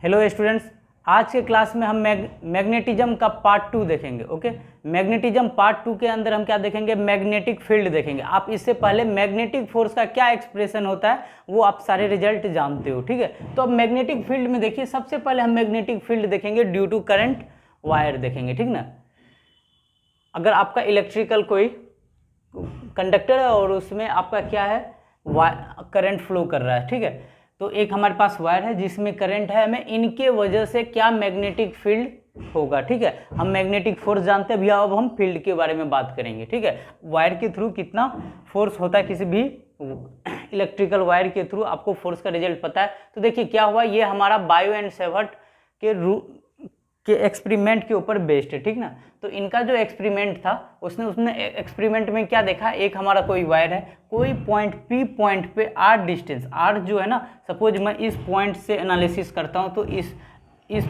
Hello students, आज के class में हम मैग्नेटिज्म का पार्ट 2 देखेंगे। ओके, मैग्नेटिज्म पार्ट 2 के अंदर हम क्या देखेंगे? मैग्नेटिक फील्ड देखेंगे। आप इससे पहले मैग्नेटिक फोर्स का क्या एक्सप्रेशन होता है वो आप सारे रिजल्ट जानते हो, ठीक है। तो अब मैग्नेटिक फील्ड में देखिए, सबसे पहले हम मैग्नेटिक फील्ड देखेंगे ड्यू टू करंट वायर देखेंगे, ठीक ना। अगर आपका इलेक्ट्रिकल कोई कंडक्टर है और उसमें आपका क्या है, करंट फ्लो कर रहा है, ठीक है। तो एक हमारे पास वायर है जिसमें करंट है, हमें इनके वजह से क्या मैग्नेटिक फील्ड होगा, ठीक है। हम मैग्नेटिक फोर्स जानते हैं भैया, अब हम फील्ड के बारे में बात करेंगे, ठीक है। वायर के थ्रू कितना फोर्स होता है, किसी भी इलेक्ट्रिकल वायर के थ्रू आपको फोर्स का रिजल्ट पता है। तो देखिए क्या हुआ, ये हमारा बायो एंड सेवर्ट के एक्सपेरिमेंट के ऊपर बेस्ड है, ठीक ना। तो इनका जो एक्सपेरिमेंट था उसने एक्सपेरिमेंट में क्या देखा, एक हमारा कोई वायर है, कोई पॉइंट पी पॉइंट पे आर डिस्टेंस, आर जो है ना, सपोज मैं इस पॉइंट से एनालिसिस करता हूँ तो इस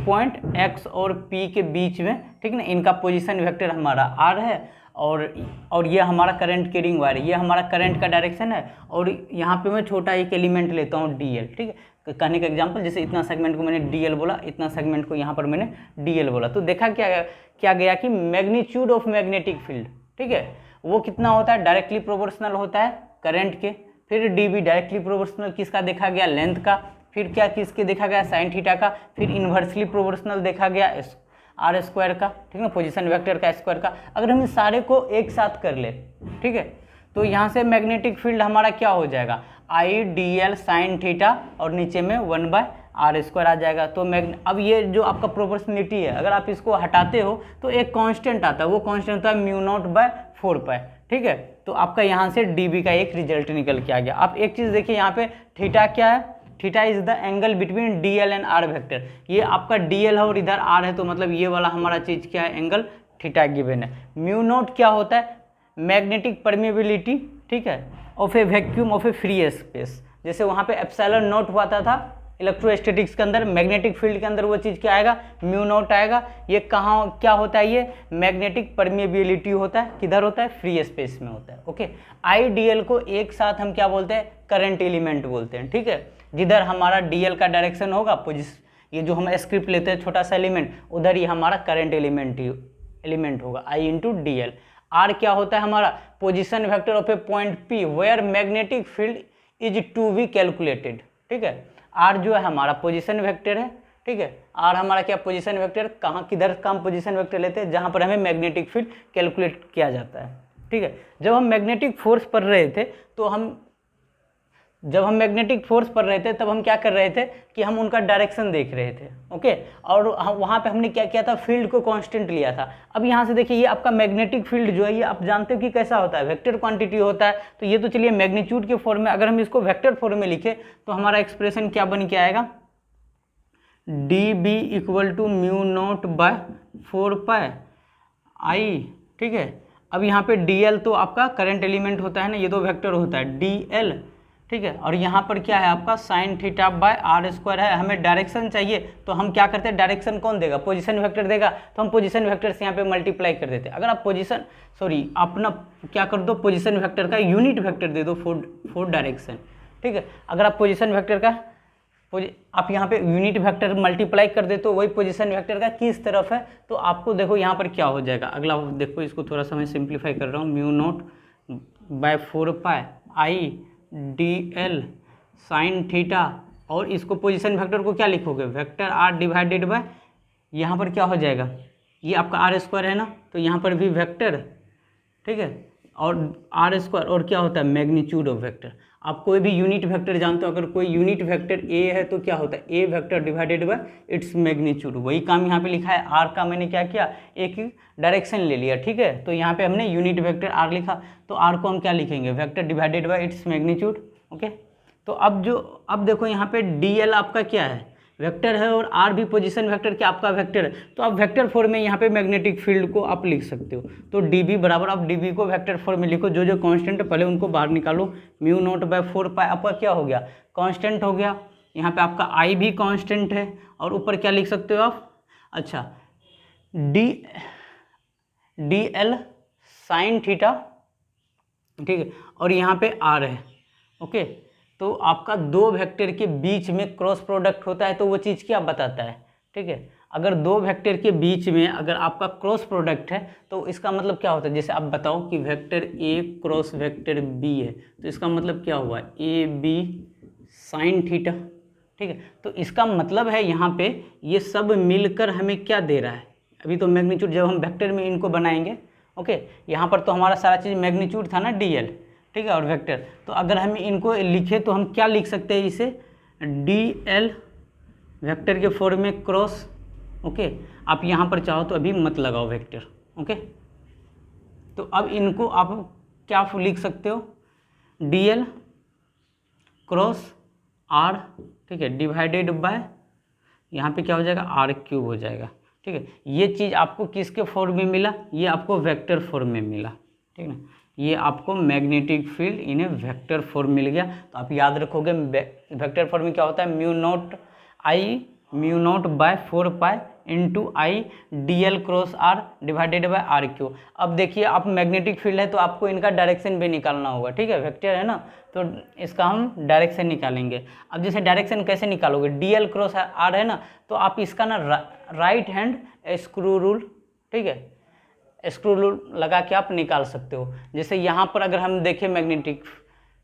पॉइंट एक्स और पी के बीच में, ठीक ना, इनका पोजीशन वेक्टर हमारा आर है और ये हमारा करंट कैरिंग वायर है, ये हमारा करंट का डायरेक्शन है। और यहाँ पे मैं छोटा एक एलिमेंट लेता हूँ डी एल, ठीक है। कहने का एग्जांपल, जैसे इतना सेगमेंट को मैंने डी एल बोला, इतना सेगमेंट को यहाँ पर मैंने डी एल बोला। तो देखा क्या गया कि मैग्नीट्यूड ऑफ मैग्नेटिक फील्ड, ठीक है, वो कितना होता है, डायरेक्टली प्रोपोर्शनल होता है करंट के। फिर डी बी डायरेक्टली प्रोपोर्शनल किसका देखा गया, लेंथ का। फिर क्या किसके देखा गया, साइन थीटा का। फिर इन्वर्सली प्रोपोर्शनल देखा गया आर स्क्वायर का, ठीक है, पोजीशन वेक्टर का स्क्वायर का। अगर हम इस सारे को एक साथ कर ले, ठीक है, तो यहाँ से मैग्नेटिक फील्ड हमारा क्या हो जाएगा, I D L sine theta और नीचे में 1/r² आ जाएगा। तो अब ये जो आपका प्रोपोर्शनलिटी है, अगर आप इसको हटाते हो तो एक कांस्टेंट आता है, वो कांस्टेंट होता है μ0/4π, ठीक है। तो आपका यहाँ से dB का एक रिजल्ट निकल के आ गया। आप एक चीज़ देखिए, यहाँ पे थीटा क्या है, theta is the angle between d l and r vector. ये आपका डी एल है और इधर आर है, तो मतलब ये वाला हमारा चीज़ क्या है, एंगल थीटा गिवन है। μ0 क्या होता है, मैग्नेटिक परमेबिलिटी, ठीक है, of A vacuum of A free space. जैसे वहाँ पे एप्सिलॉन नॉट हुआ था इलेक्ट्रोस्टैटिक्स के अंदर, मैग्नेटिक फील्ड के अंदर वो चीज़ क्या आएगा, μ0 आएगा। ये कहाँ क्या होता है, ये मैग्नेटिक परमेबिलिटी होता है, किधर होता है, फ्री स्पेस में होता है। ओके, आई डी एल को एक साथ हम क्या बोलते हैं, करंट एलिमेंट बोलते हैं, ठीक है। जिधर हमारा डी एल का डायरेक्शन होगा, ये जो हम स्क्रिप्ट लेते हैं छोटा सा एलिमेंट, उधर ही हमारा करंट एलिमेंट होगा, I into d l. R क्या होता है हमारा, position vector of a point P where magnetic field is to be calculated, ठीक है। आर जो है हमारा पोजीशन वेक्टर है, ठीक है। आर हमारा क्या, पोजीशन वेक्टर, कहाँ किधर का हम पोजीशन वेक्टर लेते हैं, जहाँ पर हमें मैग्नेटिक फील्ड कैलकुलेट किया जाता है, ठीक है। जब हम मैग्नेटिक फोर्स पढ़ रहे थे तब हम क्या कर रहे थे कि हम उनका डायरेक्शन देख रहे थे, ओके। और वहाँ पे हमने क्या किया था, फील्ड को कांस्टेंट लिया था। अब यहाँ से देखिए, ये आपका मैग्नेटिक फील्ड जो है, ये आप जानते हो कि कैसा होता है, वेक्टर क्वांटिटी होता है। तो ये तो चलिए मैग्नीट्यूड के फॉर्म में, अगर हम इसको वेक्टर फॉर्म में लिखे तो हमारा एक्सप्रेशन क्या बन के आएगा, डी बी इक्वल टू μ0/4π आई, ठीक है। अब यहाँ पे डी एल तो आपका करंट एलिमेंट होता है ना, ये तो वेक्टर होता है डी एल, ठीक है। और यहाँ पर क्या है आपका साइन θ/r² है। हमें डायरेक्शन चाहिए तो हम क्या करते हैं, डायरेक्शन कौन देगा, पोजीशन वेक्टर देगा, तो हम पोजीशन वेक्टर से यहाँ पे मल्टीप्लाई कर देते हैं। अगर आप अपना क्या कर दो, पोजीशन वेक्टर का यूनिट वेक्टर दे दो फॉर डायरेक्शन, ठीक है। अगर आप पोजीशन वेक्टर का आप यहाँ पे यूनिट वेक्टर मल्टीप्लाई कर दे तो वही पोजीशन वेक्टर का किस तरफ है, तो आपको देखो यहाँ पर क्या हो जाएगा। अगला देखो, इसको थोड़ा सा मैं सिंप्लीफाई कर रहा हूँ, μ0/4π I D L sine theta, और इसको पोजीशन वेक्टर को क्या लिखोगे, वेक्टर आर डिवाइडेड बाय, यहाँ पर क्या हो जाएगा, ये आपका r² है ना, तो यहाँ पर भी वेक्टर, ठीक है, और r² और क्या होता है, मैग्नीट्यूड ऑफ वेक्टर। आप कोई भी यूनिट वेक्टर जानते हो, अगर कोई यूनिट वेक्टर a है तो क्या होता है, a vector divided by its magnitude. वही काम यहाँ पे लिखा है, r का मैंने क्या किया, एक डायरेक्शन ले लिया, ठीक है। तो यहाँ पे हमने यूनिट वेक्टर r लिखा, तो r को हम क्या लिखेंगे, vector divided by its magnitude, okay. तो अब देखो यहाँ पे dl आपका क्या है, वेक्टर है, और r भी पोजीशन वेक्टर क्या आपका वेक्टर है। तो आप वेक्टर फॉर्म में यहाँ पे मैग्नेटिक फील्ड को आप लिख सकते हो। तो dB बराबर, आप dB को वेक्टर फॉर्म में लिखो, जो कांस्टेंट है पहले उनको बाहर निकालो। μ0/4π आपका क्या हो गया, कांस्टेंट हो गया। यहाँ पे आपका I भी कांस्टेंट है, और ऊपर क्या लिख सकते हो आप, अच्छा डी एल साइन थीटा, ठीक है, और यहाँ पे R है, ओके। तो आपका दो वेक्टर के बीच में क्रॉस प्रोडक्ट होता है तो वो चीज़ क्या बताता है, ठीक है। अगर दो वेक्टर के बीच में अगर आपका क्रॉस प्रोडक्ट है तो इसका मतलब क्या होता है, जैसे आप बताओ कि vector A cross vector B है तो इसका मतलब क्या हुआ, ए बी साइन थीटा, ठीक है। तो इसका मतलब है यहाँ पे ये सब मिलकर हमें क्या दे रहा है, अभी तो मैग्नीट्यूड जब हम वेक्टर में इनको बनाएंगे, ओके, यहाँ पर तो हमारा सारा चीज़ मैग्नीट्यूड था ना dl, ठीक है, और वेक्टर, तो अगर हम इनको लिखे तो हम क्या लिख सकते हैं इसे, dl वेक्टर के फॉर्म में क्रॉस, ओके। आप यहाँ पर चाहो तो अभी मत लगाओ वेक्टर, ओके। तो अब इनको आप क्या लिख सकते हो, dl क्रॉस r, ठीक है, डिवाइडेड बाय यहाँ पे क्या हो जाएगा, r³ हो जाएगा, ठीक है। ये चीज़ आपको किसके फॉर्म में मिला, ये आपको वेक्टर फॉर्म में मिला, ठीक है ना। ये आपको मैग्नेटिक फील्ड इन्हें वेक्टर फॉर्म मिल गया। तो आप याद रखोगे वेक्टर फॉर्म में क्या होता है, mu naught by 4 pi into I dl cross r divided by r³। अब देखिए आप मैग्नेटिक फील्ड है तो आपको इनका डायरेक्शन भी निकालना होगा, ठीक है, वेक्टर है ना, तो इसका हम डायरेक्शन निकालेंगे। अब जैसे डायरेक्शन कैसे निकालोगे, dl क्रॉस r है ना, तो आप इसका ना राइट हैंड स्क्रू रूल, ठीक है, स्क्रू रूल लगा के आप निकाल सकते हो। जैसे यहाँ पर अगर हम देखें मैग्नेटिक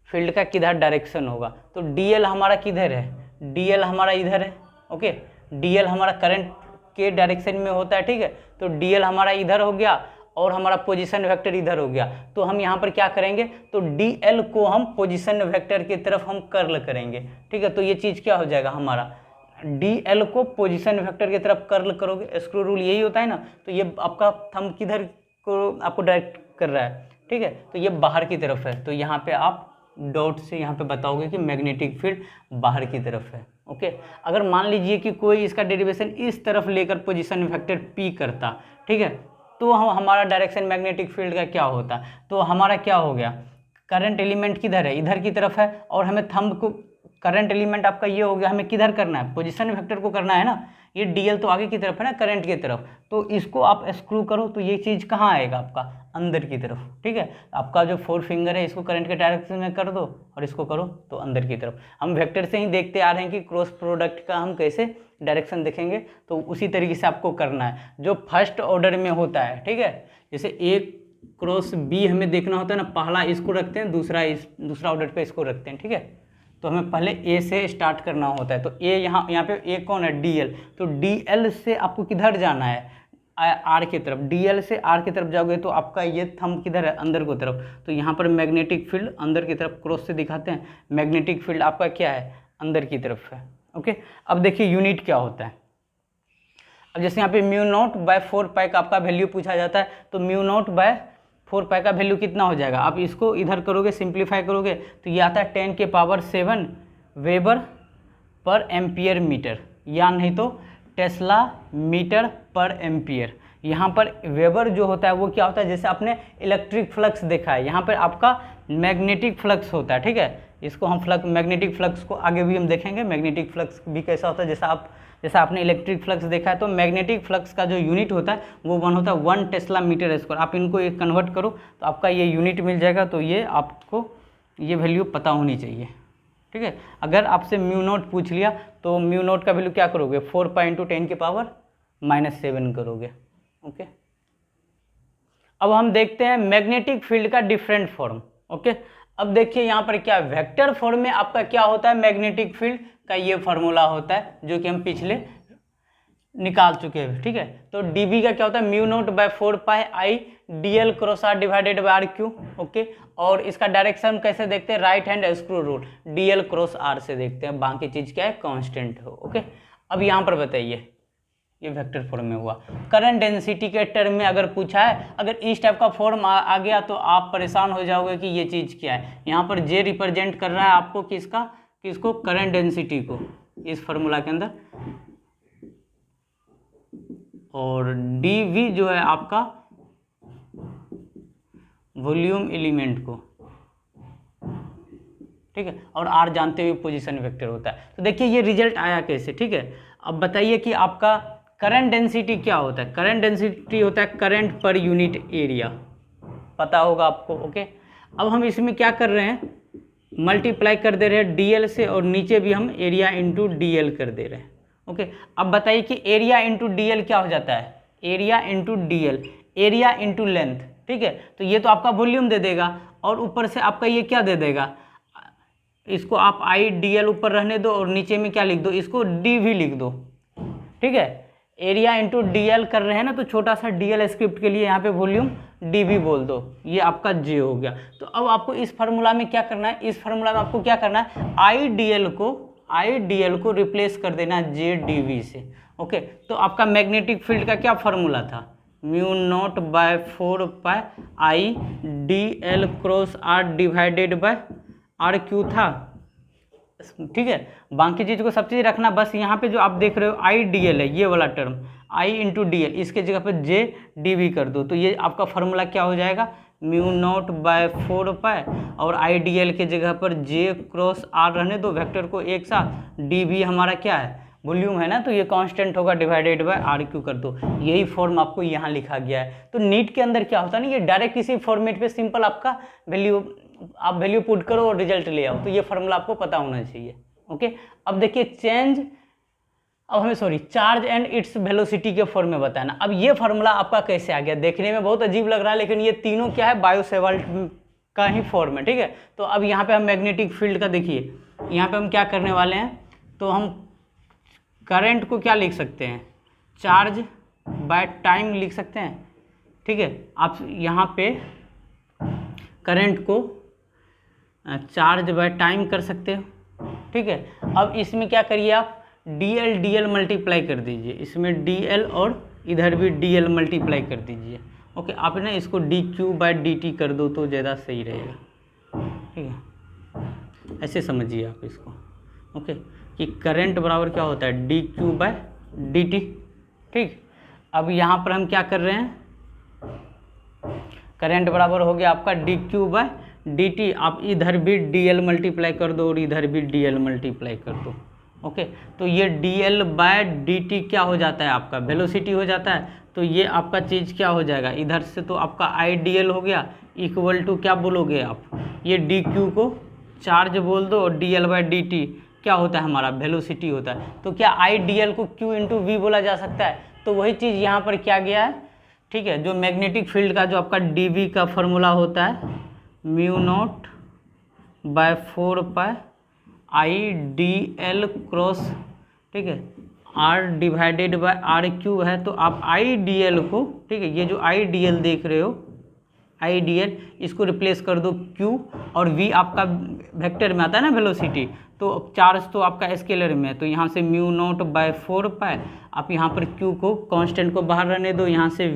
फील्ड का किधर डायरेक्शन होगा, तो dl हमारा किधर है, dl हमारा इधर है, ओके, dl हमारा करंट के डायरेक्शन में होता है, ठीक है। तो dl हमारा इधर हो गया और हमारा पोजीशन वेक्टर इधर हो गया। तो हम यहाँ पर क्या करेंगे, तो dl को हम पोजीशन वेक्टर की तरफ हम कर्ल करेंगे, ठीक है। तो ये चीज़ क्या हो जाएगा, हमारा dl को पोजीशन वेक्टर की तरफ कर्ल करोगे, स्क्रू रूल यही होता है ना। तो ये आपका थंब किधर को आपको डायरेक्ट कर रहा है, ठीक है, तो ये बाहर की तरफ है। तो यहाँ पे आप डॉट से यहाँ पे बताओगे कि मैग्नेटिक फील्ड बाहर की तरफ है, ओके। अगर मान लीजिए कि कोई इसका डेरिवेशन इस तरफ लेकर पोजीशन वेक्टर p करता, ठीक है, तो हमारा डायरेक्शन मैग्नेटिक फील्ड का क्या होता, तो हमारा क्या हो गया, करंट एलिमेंट किधर है, इधर की तरफ है, और हमें थंब को करंट एलिमेंट आपका ये हो गया, हमें किधर करना है, पोजीशन वेक्टर को करना है ना। ये dl तो आगे की तरफ है ना, करंट की तरफ, तो इसको आप स्क्रू करो तो ये चीज़ कहाँ आएगा, आपका अंदर की तरफ, ठीक है। आपका जो 4 फिंगर है इसको करंट के डायरेक्शन में कर दो और इसको करो तो अंदर की तरफ। हम वेक्टर से ही देखते आ रहे हैं कि क्रॉस प्रोडक्ट का हम कैसे डायरेक्शन देखेंगे, तो उसी तरीके से आपको करना है जो फर्स्ट ऑर्डर में होता है, ठीक है। जैसे a क्रॉस b हमें देखना होता है ना, पहला इसको रखते हैं, दूसरा ऑर्डर पे इसको रखते हैं, ठीक है। तो हमें पहले a से स्टार्ट करना होता है। तो a यहाँ पे a कौन है, dl, तो dl से आपको किधर जाना है, r की तरफ। dl से r की तरफ जाओगे तो आपका ये थंब किधर है, अंदर की तरफ। तो यहाँ पर मैग्नेटिक फील्ड अंदर की तरफ क्रॉस से दिखाते हैं, मैग्नेटिक फील्ड आपका क्या है, अंदर की तरफ है, ओके। अब देखिए यूनिट क्या होता है। अब जैसे यहाँ पे म्यू नॉट बाय 4 पाई का आपका वैल्यू पूछा जाता है, तो म्यू नॉट बाय 4 पाई का वैल्यू कितना हो जाएगा, आप इसको इधर करोगे, सिंप्लीफाई करोगे तो ये आता है 10 के पावर 7 वेबर पर एम्पियर मीटर, या नहीं तो टेस्ला मीटर पर एम्पियर। यहाँ पर वेबर जो होता है वो क्या होता है, जैसे आपने इलेक्ट्रिक फ्लक्स देखा है, यहाँ पर आपका मैग्नेटिक फ्लक्स होता है, ठीक है। इसको हम मैग्नेटिक फ्लक्स को आगे भी हम देखेंगे, मैग्नेटिक फ्लक्स भी कैसा होता है, जैसा आपने इलेक्ट्रिक फ्लक्स देखा है। तो मैग्नेटिक फ्लक्स का जो यूनिट होता है वो 1 होता है 1 टेस्ला मीटर स्क्वायर। आप इनको एक कन्वर्ट करो तो आपका ये यूनिट मिल जाएगा। तो ये आपको ये वैल्यू पता होनी चाहिए, ठीक है। अगर आपसे म्यू नॉट पूछ लिया तो म्यू नॉट का वैल्यू क्या करोगे, 4 पाई इंटू 10 के पावर -7 करोगे, ओके। अब हम देखते हैं मैग्नेटिक फील्ड का डिफरेंट फॉर्म, ओके। अब देखिए यहाँ पर क्या वेक्टर फॉर्म में आपका क्या होता है, मैग्नेटिक फील्ड का ये फार्मूला होता है जो कि हम पिछले निकाल चुके हैं, ठीक है। तो dB का क्या होता है, mu naught by 4 pi I dl cross r divided by r³, okay. और इसका डायरेक्शन कैसे देखते हैं, right hand screw rule dl cross r से देखते हैं, बाकी चीज़ क्या है, कांस्टेंट हो, ओके। अब यहाँ पर बताइए, ये वेक्टर फॉर्म में हुआ। करंट डेंसिटी के टर्म में अगर पूछा है, अगर इस टाइप का फॉर्म आ गया तो आप परेशान हो जाओगे कि ये चीज़ क्या है। यहाँ पर J रिप्रेजेंट कर रहा है आपको किसको, करंट डेंसिटी को इस फार्मूला के अंदर, और dV जो है आपका वॉल्यूम एलिमेंट को, ठीक है। और R जानते हुए पोजीशन वेक्टर होता है। तो देखिए ये रिजल्ट आया कैसे, ठीक है। अब बताइए कि आपका करंट डेंसिटी क्या होता है, करंट डेंसिटी होता है करंट पर यूनिट एरिया, पता होगा आपको, ओके। अब हम इसमें क्या कर रहे हैं, मल्टीप्लाई कर दे रहे हैं DL से, और नीचे भी हम एरिया इंटू DL कर दे रहे हैं। ओके, अब बताइए कि एरिया इंटू DL क्या हो जाता है, area into DL, area into length, ठीक है। तो ये तो आपका वॉल्यूम दे देगा, और ऊपर से आपका ये क्या दे देगा, इसको आप IDL ऊपर रहने दो और नीचे में क्या लिख दो, इसको DV लिख दो, ठीक है। एरिया इंटू DL कर रहे हैं ना, तो छोटा सा DL स्क्रिप्ट के लिए यहाँ पे वॉल्यूम DV बोल दो, ये आपका J हो गया। तो अब आपको इस फार्मूला में क्या करना है, इस फार्मूला में आपको क्या करना है, IDL को रिप्लेस कर देना है JDV से। ओके, तो आपका मैग्नेटिक फील्ड का क्या फार्मूला था, μ0/4π IDL cross R divided bye RQ था, ठीक है। बाकी चीज़ को सब चीज़ रखना, बस यहाँ पे जो आप देख रहे हो IDL है, ये वाला टर्म I इंटू DL, इसके जगह पे JDV कर दो, तो ये आपका फार्मूला क्या हो जाएगा, μ0/4π और IDL के जगह पर J क्रॉस R रहने दो, वेक्टर को एक साथ, DV हमारा क्या है, वॉल्यूम है ना, तो ये कांस्टेंट होगा, डिवाइडेड बाय RQ कर दो। यही फॉर्म आपको यहाँ लिखा गया है। तो नीट के अंदर क्या होता है ना, ये डायरेक्ट इसी फॉर्मेट पे सिंपल आपका आप वैल्यू पुट करो और रिजल्ट ले आओ, तो ये फार्मूला आपको पता होना चाहिए। ओके, अब देखिए चार्ज एंड इट्स वेलोसिटी के फॉर्म में बताना। अब ये फार्मूला आपका कैसे आ गया, देखने में बहुत अजीब लग रहा है, लेकिन ये तीनों क्या है, बायो-सेवर्ट का ही फॉर्म है, ठीक है। तो अब यहाँ पे हम मैग्नेटिक फील्ड का देखिए, यहाँ पे हम क्या करने वाले हैं, तो हम करंट को क्या लिख सकते हैं, चार्ज बाय टाइम लिख सकते हैं, ठीक है। आप यहाँ पे करंट को चार्ज बाय टाइम कर सकते हो, ठीक है। अब इसमें क्या करिए, आप DL मल्टीप्लाई कर दीजिए, इसमें DL और इधर भी DL मल्टीप्लाई कर दीजिए। ओके, आप ना इसको dQ/dt कर दो तो ज़्यादा सही रहेगा, ठीक है। ऐसे समझिए आप इसको, ओके, कि करंट बराबर क्या होता है, dQ/dt, ठीक। अब यहाँ पर हम क्या कर रहे हैं, करंट बराबर हो गया आपका dQ/dt, आप इधर भी DL मल्टीप्लाई कर दो और इधर भी DL मल्टीप्लाई कर दो। ओके, तो ये DL/dt क्या हो जाता है, आपका वेलोसिटी हो जाता है। तो ये आपका चीज़ क्या हो जाएगा, इधर से तो आपका IDL हो गया, इक्वल टू क्या बोलोगे आप, ये DQ को चार्ज बोल दो और DL/dt क्या होता है, हमारा वेलोसिटी होता है। तो क्या IDL को Q इंटू V बोला जा सकता है, तो वही चीज़ यहाँ पर किया गया है, ठीक है। जो मैग्नेटिक फील्ड का जो आपका DV का फॉर्मूला होता है, μ0/4π IDL क्रॉस, ठीक है, R डिवाइडेड बाय RQ है। तो आप IDL को, ठीक है, ये जो IDL देख रहे हो, IDL, इसको रिप्लेस कर दो Q, और V आपका वेक्टर में आता है ना वेलोसिटी, तो चार्ज तो आपका स्केलर में है, तो यहाँ से μ0/4π, आप यहाँ पर Q को कांस्टेंट को बाहर रहने दो, यहाँ से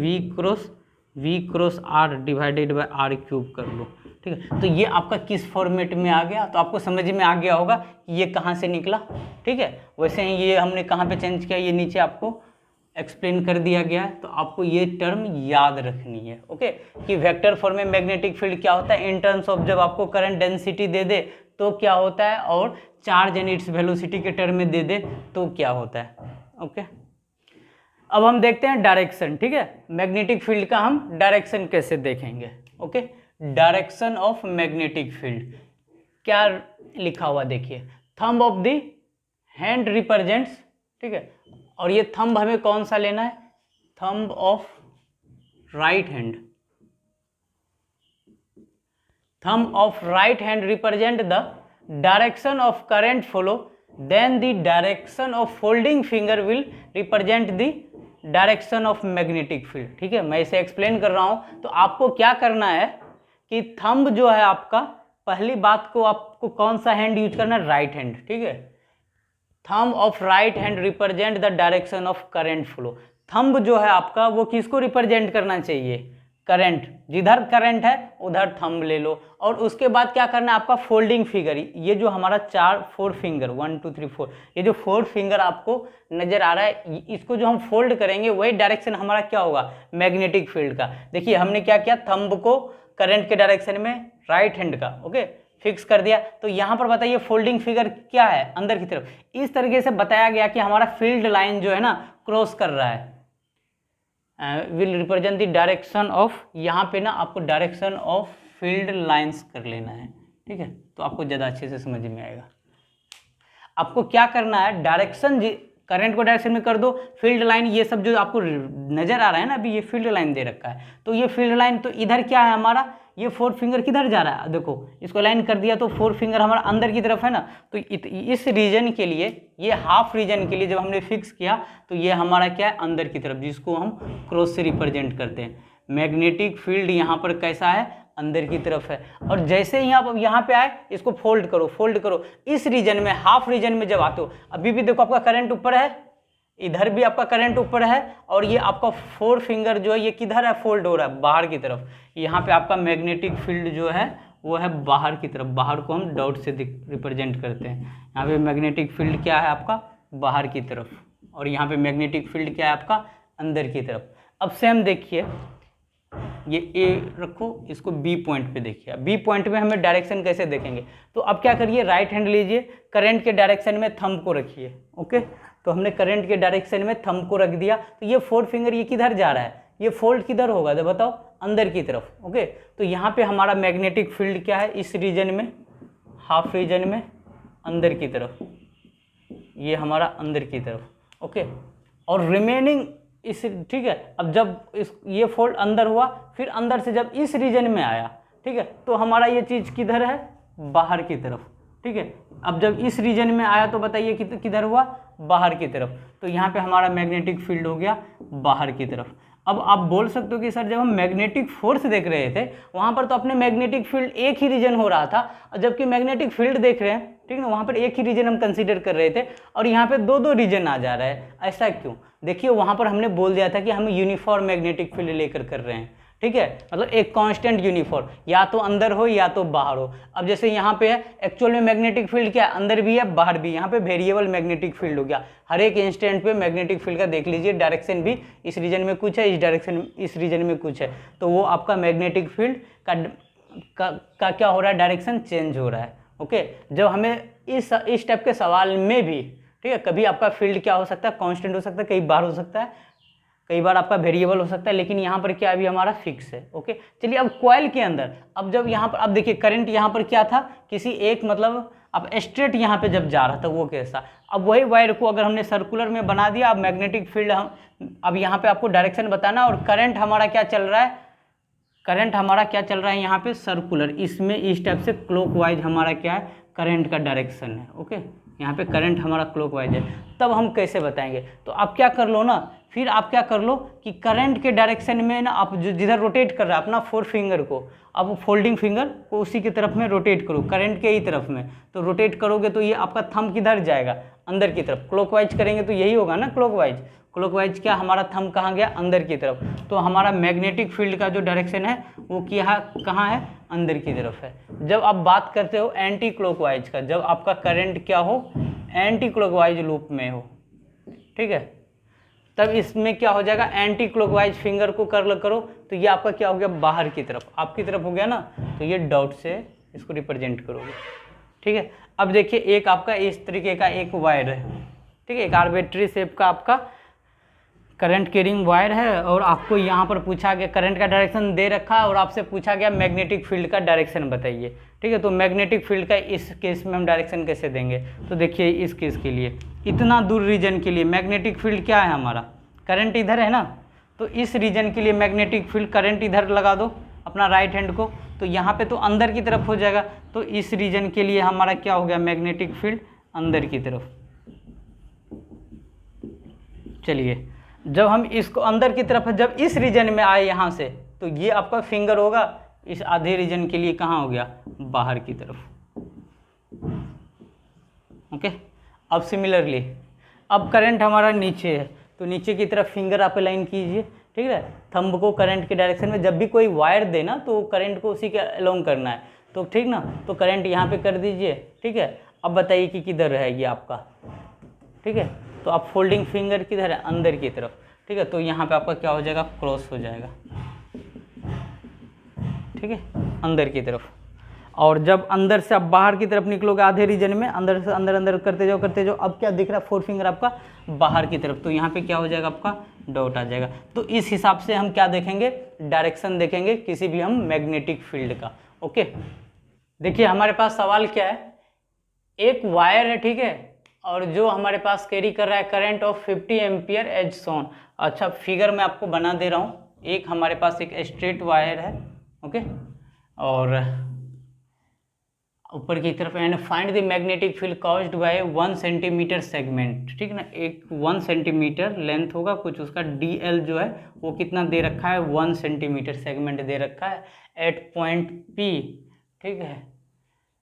V cross R divided by R³ कर लो, ठीक है। तो ये आपका किस फॉर्मेट में आ गया, तो आपको समझ में आ गया होगा कि ये कहाँ से निकला, ठीक है। वैसे ही ये हमने कहाँ पे चेंज किया, ये नीचे आपको एक्सप्लेन कर दिया गया है, तो आपको ये टर्म याद रखनी है, ओके, कि वेक्टर फॉर्म में मैग्नेटिक फील्ड क्या होता है इन टर्म्स ऑफ, जब आपको करंट डेंसिटी दे दे तो क्या होता है, और चार्ज एंड इट्स वेलोसिटी के टर्म में दे दे तो क्या होता है, ओके। अब हम देखते हैं डायरेक्शन, ठीक है। मैग्नेटिक फील्ड का हम डायरेक्शन कैसे देखेंगे, okay. Direction of magnetic field क्या लिखा हुआ देखिए, thumb of the hand represents, ठीक है, और ये थंब हमें कौन सा लेना है, thumb of right hand, thumb of right hand represent the direction of current flow, then the direction of folding finger will represent the direction of magnetic field, ठीक है। मैं इसे एक्सप्लेन कर रहा हूं, तो आपको क्या करना है कि थंब जो है आपका, पहली बात को आपको कौन सा हैंड यूज करना है, राइट हैंड, ठीक है। Thumb of right hand represent the direction of current flow, thumb जो है आपका वो किसको रिप्रेजेंट करना चाहिए, करंट, जिधर करंट है उधर थंब ले लो। और उसके बाद क्या करना है आपका, फोल्डिंग फिंगर, ये जो हमारा 4 फिंगर 1 2 3 4, ये जो 4 फिंगर आपको नजर आ रहा है, इसको जो हम फोल्ड करेंगे वही डायरेक्शन हमारा क्या होगा, मैग्नेटिक फील्ड का। देखिए हमने क्या किया, थंब को करंट के डायरेक्शन में राइट हैंड का, ओके, फिक्स कर दिया। तो यहाँ पर बताइए फोल्डिंग फिगर क्या है, अंदर की तरफ, इस तरीके से बताया गया कि हमारा फील्ड लाइन जो है ना क्रॉस कर रहा है, will represent the direction of, यहाँ पे ना आपको डायरेक्शन ऑफ फील्ड लाइंस कर लेना है, ठीक है, तो आपको ज़्यादा अच्छे से समझ में आएगा। आपको क्या करना है, डायरेक्शन करंट को डायरेक्शन में कर दो, फील्ड लाइन ये सब जो आपको नज़र आ रहा है ना, अभी ये फील्ड लाइन दे रखा है, तो ये फील्ड लाइन तो इधर क्या है हमारा, ये 4 फिंगर किधर जा रहा है, देखो इसको लाइन कर दिया तो 4 फिंगर हमारा अंदर की तरफ है ना, तो इस रीजन के लिए, ये हाफ रीजन के लिए जब हमने फिक्स किया तो ये हमारा क्या है, अंदर की तरफ, जिसको हम क्रॉस से रिप्रेजेंट करते हैं। मैग्नेटिक फील्ड यहाँ पर कैसा है, अंदर की तरफ है। और जैसे ही आप यहाँ पे आए, इसको फोल्ड करो, फोल्ड करो, इस रीजन में, हाफ रीजन में जब आते हो, अभी भी देखो आपका करंट ऊपर है, इधर भी आपका करंट ऊपर है, और ये आपका 4 फिंगर जो है ये किधर है, फोल्ड हो रहा है बाहर की तरफ। यहाँ पे आपका मैग्नेटिक फील्ड जो है वो है बाहर की तरफ, बाहर को हम डॉट से रिप्रेजेंट करते हैं। यहाँ पे मैग्नेटिक फील्ड क्या है आपका, बाहर की तरफ, और यहाँ पे मैग्नेटिक फील्ड क्या है आपका, अंदर की तरफ। अब सेम देखिए, ये ए रखो, इसको बी पॉइंट पे देखिए। बी पॉइंट में हमें डायरेक्शन कैसे देखेंगे, तो अब क्या करिए, राइट हैंड लीजिए, करंट के डायरेक्शन में थंब को रखिए। ओके, तो हमने करंट के डायरेक्शन में थंब को रख दिया, तो ये 4 फिंगर ये किधर जा रहा है, ये फोल्ड किधर होगा, तो बताओ, अंदर की तरफ। ओके, तो यहाँ पे हमारा मैग्नेटिक फील्ड क्या है, इस रीजन में, हाफ रीजन में, अंदर की तरफ, ये हमारा अंदर की तरफ। ओके, और रिमेनिंग इस, ठीक है, अब जब ये फोल्ड अंदर हुआ, फिर अंदर से जब इस रीजन में आया, ठीक है, तो हमारा ये चीज़ किधर है, बाहर की तरफ। ठीक है, अब जब इस रीजन में आया तो बताइए किधर हुआ, बाहर की तरफ। तो यहाँ पे हमारा मैग्नेटिक फील्ड हो गया बाहर की तरफ। अब आप बोल सकते हो कि सर जब हम मैग्नेटिक फोर्स देख रहे थे वहाँ पर तो अपने मैग्नेटिक फील्ड एक ही रीजन हो रहा था, और जबकि मैग्नेटिक फील्ड देख रहे हैं, ठीक है ना, वहाँ पर एक ही रीजन हम कंसीडर कर रहे थे, और यहाँ पे 2 रीजन आ जा रहा है। ऐसा क्यों, देखिए वहाँ पर हमने बोल दिया था कि हम यूनिफॉर्म मैग्नेटिक फील्ड लेकर कर रहे हैं। ठीक है, मतलब एक कांस्टेंट यूनिफॉर्म, या तो अंदर हो या तो बाहर हो। अब जैसे यहाँ पे है, एक्चुअल में मैग्नेटिक फील्ड क्या है, अंदर भी है बाहर भी, यहाँ पे वेरिएबल मैग्नेटिक फील्ड हो गया। हर एक इंस्टेंट पे मैग्नेटिक फील्ड का देख लीजिए, डायरेक्शन भी इस रीजन में कुछ है, इस डायरेक्शन इस रीजन में कुछ है, तो वो आपका मैग्नेटिक फील्ड का क्या हो रहा है, डायरेक्शन चेंज हो रहा है। ओके, जब हमें इस टाइप के सवाल में भी, ठीक है, कभी आपका फील्ड क्या हो सकता है, कांस्टेंट हो सकता है, कई बार हो सकता है, कई बार आपका वेरिएबल हो सकता है, लेकिन यहाँ पर क्या अभी हमारा फिक्स है। ओके, चलिए अब कॉइल के अंदर, अब जब यहाँ पर, अब देखिए करंट यहाँ पर क्या था, किसी एक, मतलब अब स्ट्रेट यहाँ पे जब जा रहा था वो कैसा, अब वही वायर को अगर हमने सर्कुलर में बना दिया, अब मैग्नेटिक फील्ड हम, अब यहाँ पे आपको डायरेक्शन बताना, और करंट हमारा क्या चल रहा है, करंट हमारा क्या चल रहा है यहाँ पे सर्कुलर, इसमें इस टाइप से क्लॉकवाइज हमारा क्या है, करंट का डायरेक्शन है। ओके, यहाँ पे करंट हमारा क्लॉकवाइज है, तब हम कैसे बताएंगे, तो आप क्या कर लो ना, फिर आप क्या कर लो कि करंट के डायरेक्शन में ना, आप जिधर रोटेट कर रहा है अपना 4 फिंगर को, आप फोल्डिंग फिंगर को उसी की तरफ में रोटेट करो, करंट के ही तरफ में, तो रोटेट करोगे तो ये आपका थंब किधर जाएगा, अंदर की तरफ। क्लॉकवाइज करेंगे तो यही होगा ना, क्लॉकवाइज, क्लॉकवाइज क्या, हमारा थंब कहाँ गया, अंदर की तरफ, तो हमारा मैग्नेटिक फील्ड का जो डायरेक्शन है वो क्या, कहाँ है, अंदर की तरफ है। जब आप बात करते हो एंटी क्लॉकवाइज का, जब आपका करंट क्या हो, एंटी क्लॉकवाइज लूप में हो, ठीक है, तब इसमें क्या हो जाएगा, एंटी क्लॉकवाइज फिंगर को करो, तो ये आपका क्या हो गया, बाहर की तरफ, आपकी तरफ हो गया ना, तो ये डॉट से इसको रिप्रेजेंट करोगे। ठीक है, अब देखिए एक आपका इस तरीके का एक वायर है, ठीक है, एक आर्बिट्री शेप का आपका करंट कैरिंग वायर है, और आपको यहाँ पर पूछा गया, करंट का डायरेक्शन दे रखा है, और आपसे पूछा गया मैग्नेटिक फील्ड का डायरेक्शन बताइए। ठीक है, तो मैग्नेटिक फील्ड का इस केस में हम डायरेक्शन कैसे देंगे, तो देखिए इस केस के लिए, इतना दूर रीजन के लिए मैग्नेटिक फील्ड क्या है हमारा, करंट इधर है ना, तो इस रीजन के लिए मैग्नेटिक फील्ड, करंट इधर लगा दो अपना राइट हैंड को, तो यहाँ पे तो अंदर की तरफ हो जाएगा, तो इस रीजन के लिए हमारा क्या हो गया, मैग्नेटिक फील्ड अंदर की तरफ। चलिए, जब हम इसको अंदर की तरफ, जब इस रीजन में आए यहाँ से, तो ये आपका फिंगर होगा इस आधे रीजन के लिए कहाँ हो गया, बाहर की तरफ। ओके, अब सिमिलरली, अब करंट हमारा नीचे है, तो नीचे की तरफ फिंगर आप लाइन कीजिए, ठीक है, थंब को करंट के डायरेक्शन में, जब भी कोई वायर देना तो करंट को उसी के अलोंग करना है, तो ठीक ना, तो करंट यहाँ पे कर दीजिए। ठीक है, अब बताइए कि किधर है ये आपका, ठीक है, तो आप फोल्डिंग फिंगर किधर है, अंदर की तरफ। ठीक है, तो यहाँ पे आपका क्या हो जाएगा, क्रॉस हो जाएगा, ठीक है, अंदर की तरफ। और जब अंदर से आप बाहर की तरफ निकलोगे आधे रीजन में, अंदर से अंदर अंदर करते जाओ, अब क्या दिख रहा है, 4 फिंगर आपका बाहर की तरफ, तो यहाँ पे क्या हो जाएगा, आपका डॉट आ जाएगा। तो इस हिसाब से हम क्या देखेंगे, डायरेक्शन देखेंगे किसी भी हम मैग्नेटिक फील्ड का। ओके, देखिए हमारे पास सवाल क्या है, एक वायर है, ठीक है, और जो हमारे पास कैरी कर रहा है करंट ऑफ 50 एम्पियर एज सोन। अच्छा फिगर मैं आपको बना दे रहा हूँ। एक हमारे पास एक स्ट्रेट वायर है, ओके, और ऊपर की तरफ and find the magnetic field caused by 1 centimetre segment, ठीक है ना, एक 1 सेंटीमीटर लेंथ होगा कुछ, उसका DL जो है वो कितना दे रखा है, 1 सेंटीमीटर सेगमेंट दे रखा है एट पॉइंट P, ठीक है,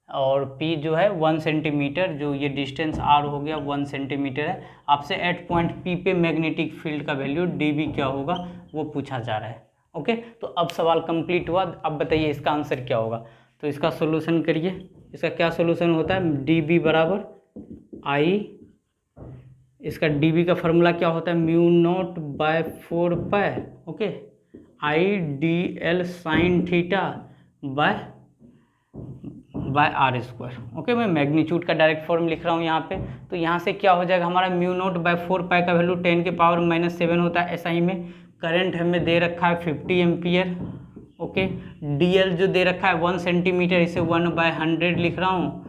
और P जो है 1 सेंटीमीटर, जो ये डिस्टेंस R हो गया 1 सेंटीमीटर है। आपसे एट पॉइंट P पे मैग्नेटिक फील्ड का वैल्यू dB क्या होगा वो पूछा जा रहा है। ओके, तो अब सवाल कंप्लीट हुआ। अब बताइए इसका आंसर क्या होगा। तो इसका सोल्यूशन करिए। इसका क्या सोल्यूशन होता है, dB बराबर I, इसका dB का फॉर्मूला क्या होता है, mu naught by 4 pi, okay, IDL sine theta by r square. Okay, मैं मैग्नीट्यूड का डायरेक्ट फॉर्म लिख रहा हूँ यहाँ पे। तो यहाँ से क्या हो जाएगा हमारा, म्यू नॉट बाय 4 पाई का वैल्यू 10 के पावर -7 होता है SI में। करंट हमें दे रखा है 50 एम्पियर, ओके, DL जो दे रखा है 1 सेंटीमीटर, इसे 1/100 लिख रहा हूँ।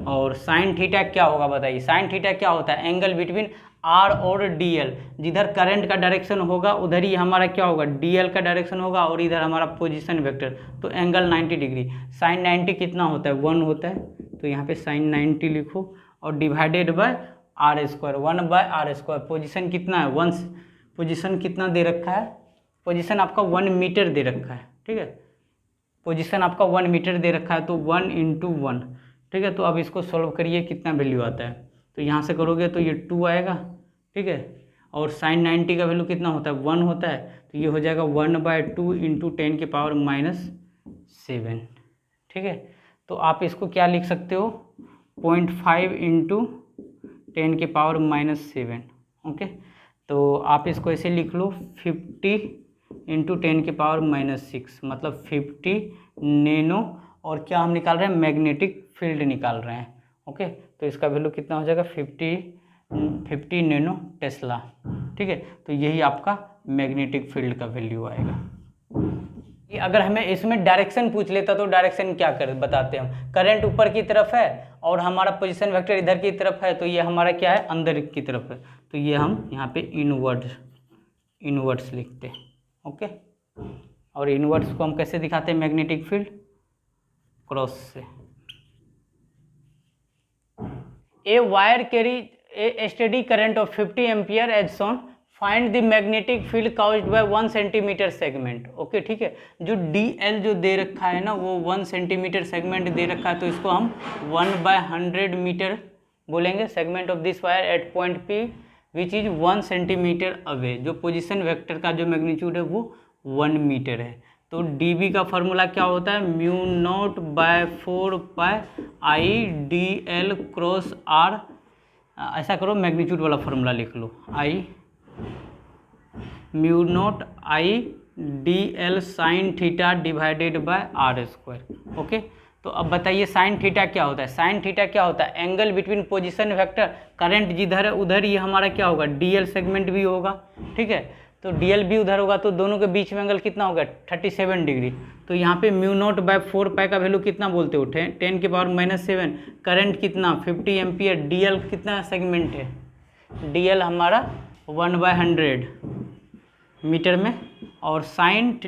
और साइन थीटा क्या होगा बताइए, साइन थीटा क्या होता है, एंगल बिटवीन R और DL, जिधर करंट का डायरेक्शन होगा उधर ही हमारा क्या होगा, DL का डायरेक्शन होगा, और इधर हमारा पोजीशन वेक्टर, तो एंगल 90 डिग्री। साइन 90 कितना होता है, 1 होता है, तो यहाँ पे साइन 90 लिखो, और divided by R square, 1/R square. Position कितना है, 1, पोजीशन कितना दे रखा है, पोजीशन आपका 1 मीटर दे रखा है, ठीक है, पोजीशन आपका 1 मीटर दे रखा है, तो 1 × 1, ठीक है। तो अब इसको सॉल्व करिए, कितना वैल्यू आता है, तो यहाँ से करोगे तो ये 2 आएगा, ठीक है, और साइन 90 का वैल्यू कितना होता है, 1 होता है, तो ये हो जाएगा 1/2 × 10 के पावर -7, ठीक है। तो आप इसको क्या लिख सकते हो, 0.5 × 10 के पावर -7, ओके। तो आप इसको ऐसे लिख लो, 50 × 10 के पावर -6, मतलब 50 नैनो, और क्या हम निकाल रहे हैं, मैग्नेटिक फील्ड निकाल रहे हैं, ओके। तो इसका वैल्यू कितना हो जाएगा, 50 नैनो टेस्ला, ठीक है। तो यही आपका मैग्नेटिक फील्ड का वैल्यू आएगा। अगर हमें इसमें डायरेक्शन पूछ लेता तो डायरेक्शन क्या कर बताते हम, करंट ऊपर की तरफ है और हमारा पोजीशन वेक्टर इधर की तरफ है, तो ये हमारा क्या है, अंदर की तरफ है, तो ये हम यहाँ पे इनवर्ड्स लिखते हैं, ओके। और इनवर्ड्स को हम कैसे दिखाते हैं, मैग्नेटिक फील्ड क्रॉस से। A wire carry a steady current of 50 ampere as shown, find the magnetic field caused by 1 centimetre segment, okay, ठीक है। जो DL जो दे रखा है ना, वो 1 सेंटीमीटर सेगमेंट दे रखा है, तो इसको हम 1/100 मीटर बोलेंगे। Segment of this wire eight point P which is 1 centimetre away, जो पोजीशन वेक्टर का जो मैग्नीट्यूड है वो 1 मीटर है। तो dB का फॉर्मूला क्या होता है, mu naught by 4 pi IDL cross R, ऐसा करो मैग्नीट्यूड वाला फॉर्मूला लिख लो, I mu naught IDL sine theta divided bye R square, okay. तो अब बताइए साइन थीटा क्या होता है, साइन थीटा क्या होता है, angle between position vector, current जिधर है उधर ही हमारा क्या होगा, DL सेगमेंट भी होगा, ठीक है। तो DL भी उधर होगा, तो दोनों के बीच में एंगल कितना होगा, 37 डिग्री। तो यहाँ पे म्यू नॉट बाय 4 पाई का वैल्यू कितना बोलते हो, 10 के पावर -7, करंट कितना 50 एम्पियर, DL कितना सेगमेंट है, DL हमारा 1/100 मीटर में, और साइन